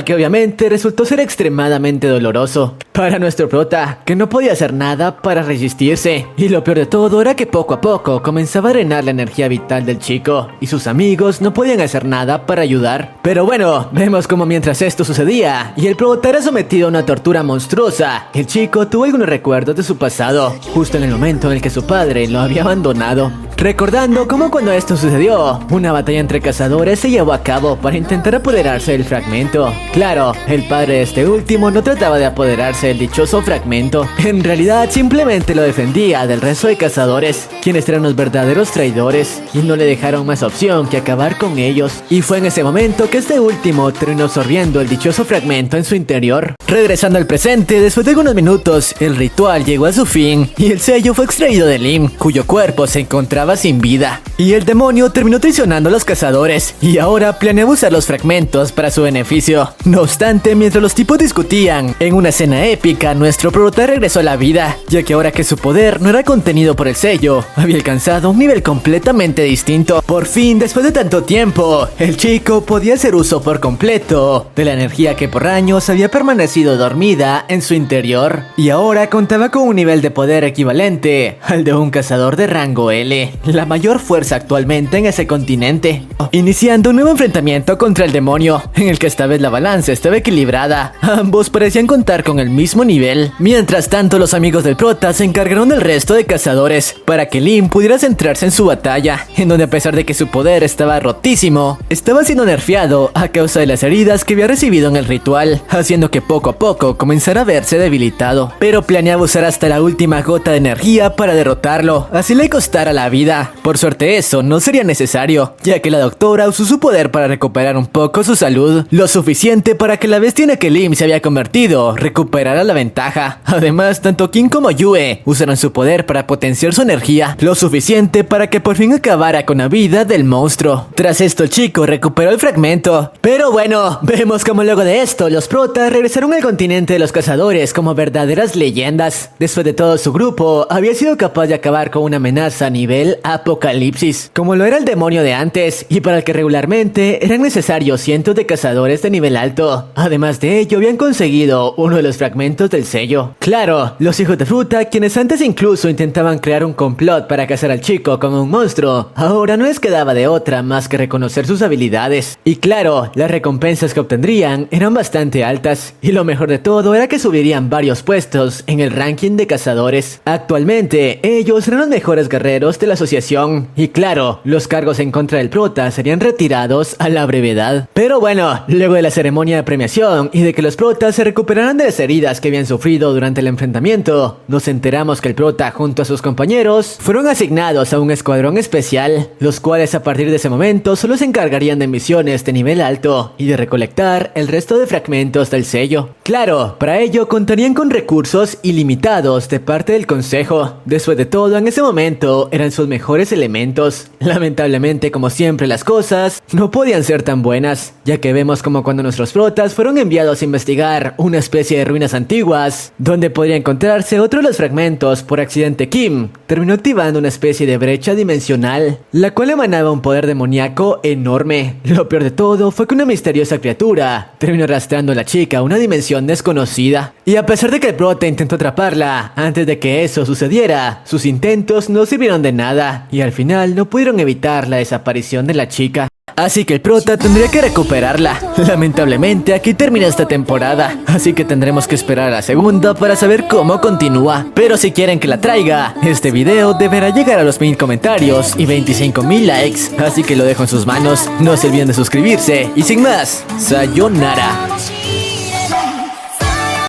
que obviamente resultó ser extremadamente doloroso para nuestro prota, que no podía hacer nada para resistirse. Y lo peor de todo era que poco a poco comenzaba a drenar la energía vital del chico, y sus amigos no podían hacer nada para ayudar. Pero bueno, vemos como mientras esto sucedía y el prota era sometido a una tortura monstruosa, el chico tuvo algunos recuerdos de su pasado, justo en el momento en el que su padre lo había abandonado. Recordando cómo cuando esto sucedió, una batalla entre cazadores se llevó a cabo para intentar apoderarse del fragmento. Claro, el padre de este último no trataba de apoderarse del dichoso fragmento. En realidad simplemente lo defendía del resto de cazadores, quienes eran los verdaderos traidores y no le dejaron más opción que acabar con ellos. Y fue en ese momento que este último terminó absorbiendo el dichoso fragmento en su interior. Regresando al presente, después de algunos minutos, el ritual llegó a su fin y el sello fue extraído de Lim, cuyo cuerpo se encontraba sin vida. Y el demonio terminó traicionando a los cazadores y ahora planeaba usar los fragmentos para su beneficio. No obstante, mientras los tipos discutían, en una escena épica, nuestro prota regresó a la vida, ya que ahora que su poder no era contenido por el sello, había alcanzado un nivel completamente distinto. Por fin, después de tanto tiempo, el chico podía hacer uso por completo de la energía que por años había permanecido dormida en su interior, y ahora contaba con un nivel de poder equivalente al de un cazador de rango L, la mayor fuerza actualmente en ese continente, iniciando un nuevo enfrentamiento contra el demonio, en el que esta vez la balanza estaba equilibrada. Ambos parecían contar con el mismo nivel. Mientras tanto, los amigos del prota se encargaron del resto de cazadores para que Lim pudiera centrarse en su batalla, en donde a pesar de que su poder estaba rotísimo, estaba siendo nerfeado a causa de las heridas que había recibido en el ritual, haciendo que poco a poco comenzara a verse debilitado. Pero planeaba usar hasta la última gota de energía para derrotarlo, así le costara la vida. Por suerte eso no sería necesario, ya que la doctora usó su poder para recuperar un poco su salud, lo suficiente para que la bestia en la que Lim se había convertido recuperara la ventaja. Además, tanto Kim como Yue usaron su poder para potenciar su energía, lo suficiente para que por fin acabara con la vida del monstruo. Tras esto, el chico recuperó el fragmento. Pero bueno, vemos como luego de esto, los protas regresaron al continente de los cazadores como verdaderas leyendas. Después de todo, su grupo había sido capaz de acabar con una amenaza a nivel apocalipsis, como lo era el demonio de antes, y para el que regularmente eran necesarios cientos de cazadores de nivel alto. Además de ello, habían conseguido uno de los fragmentos del sello. Claro, los hijos de fruta, quienes antes incluso intentaban crear un complot para cazar al chico como un monstruo, ahora no les quedaba de otra más que reconocer sus habilidades. Y claro, las recompensas que obtendrían eran bastante altas, y lo mejor de todo era que subirían varios puestos en el ranking de cazadores. Actualmente, ellos eran los mejores guerreros de la asociación, y claro, los cargos en contra del prota serían retirados a la brevedad. Pero bueno, luego de la ceremonia de premiación y de que los protas se recuperaran de las heridas que habían sufrido durante el enfrentamiento, nos enteramos que el prota junto a sus compañeros fueron asignados a un escuadrón especial, los cuales a partir de ese momento solo se encargarían de misiones de nivel alto y de recolectar el resto de fragmentos del sello. Claro, para ello contarían con recursos ilimitados de parte del consejo. Después de todo, en ese momento eran sus mejores elementos. Lamentablemente, como siempre, las cosas no podían ser tan buenas, ya que vemos como cuando nuestros protas fueron enviados a investigar una especie de ruinas antiguas, donde podría encontrarse otro de los fragmentos, por accidente Kim terminó activando una especie de brecha dimensional, la cual emanaba un poder demoníaco enorme. Lo peor de todo fue que una misteriosa criatura terminó arrastrando a la chica a una dimensión desconocida. Y a pesar de que el prota intentó atraparla, antes de que eso sucediera, sus intentos no sirvieron de nada, y al final no pudieron evitar la desaparición de la chica. Así que el prota tendría que recuperarla. Lamentablemente aquí termina esta temporada, así que tendremos que esperar a la segunda para saber cómo continúa. Pero si quieren que la traiga, este video deberá llegar a los 1000 comentarios y 25,000 likes, así que lo dejo en sus manos. No se olviden de suscribirse y sin más, sayonara.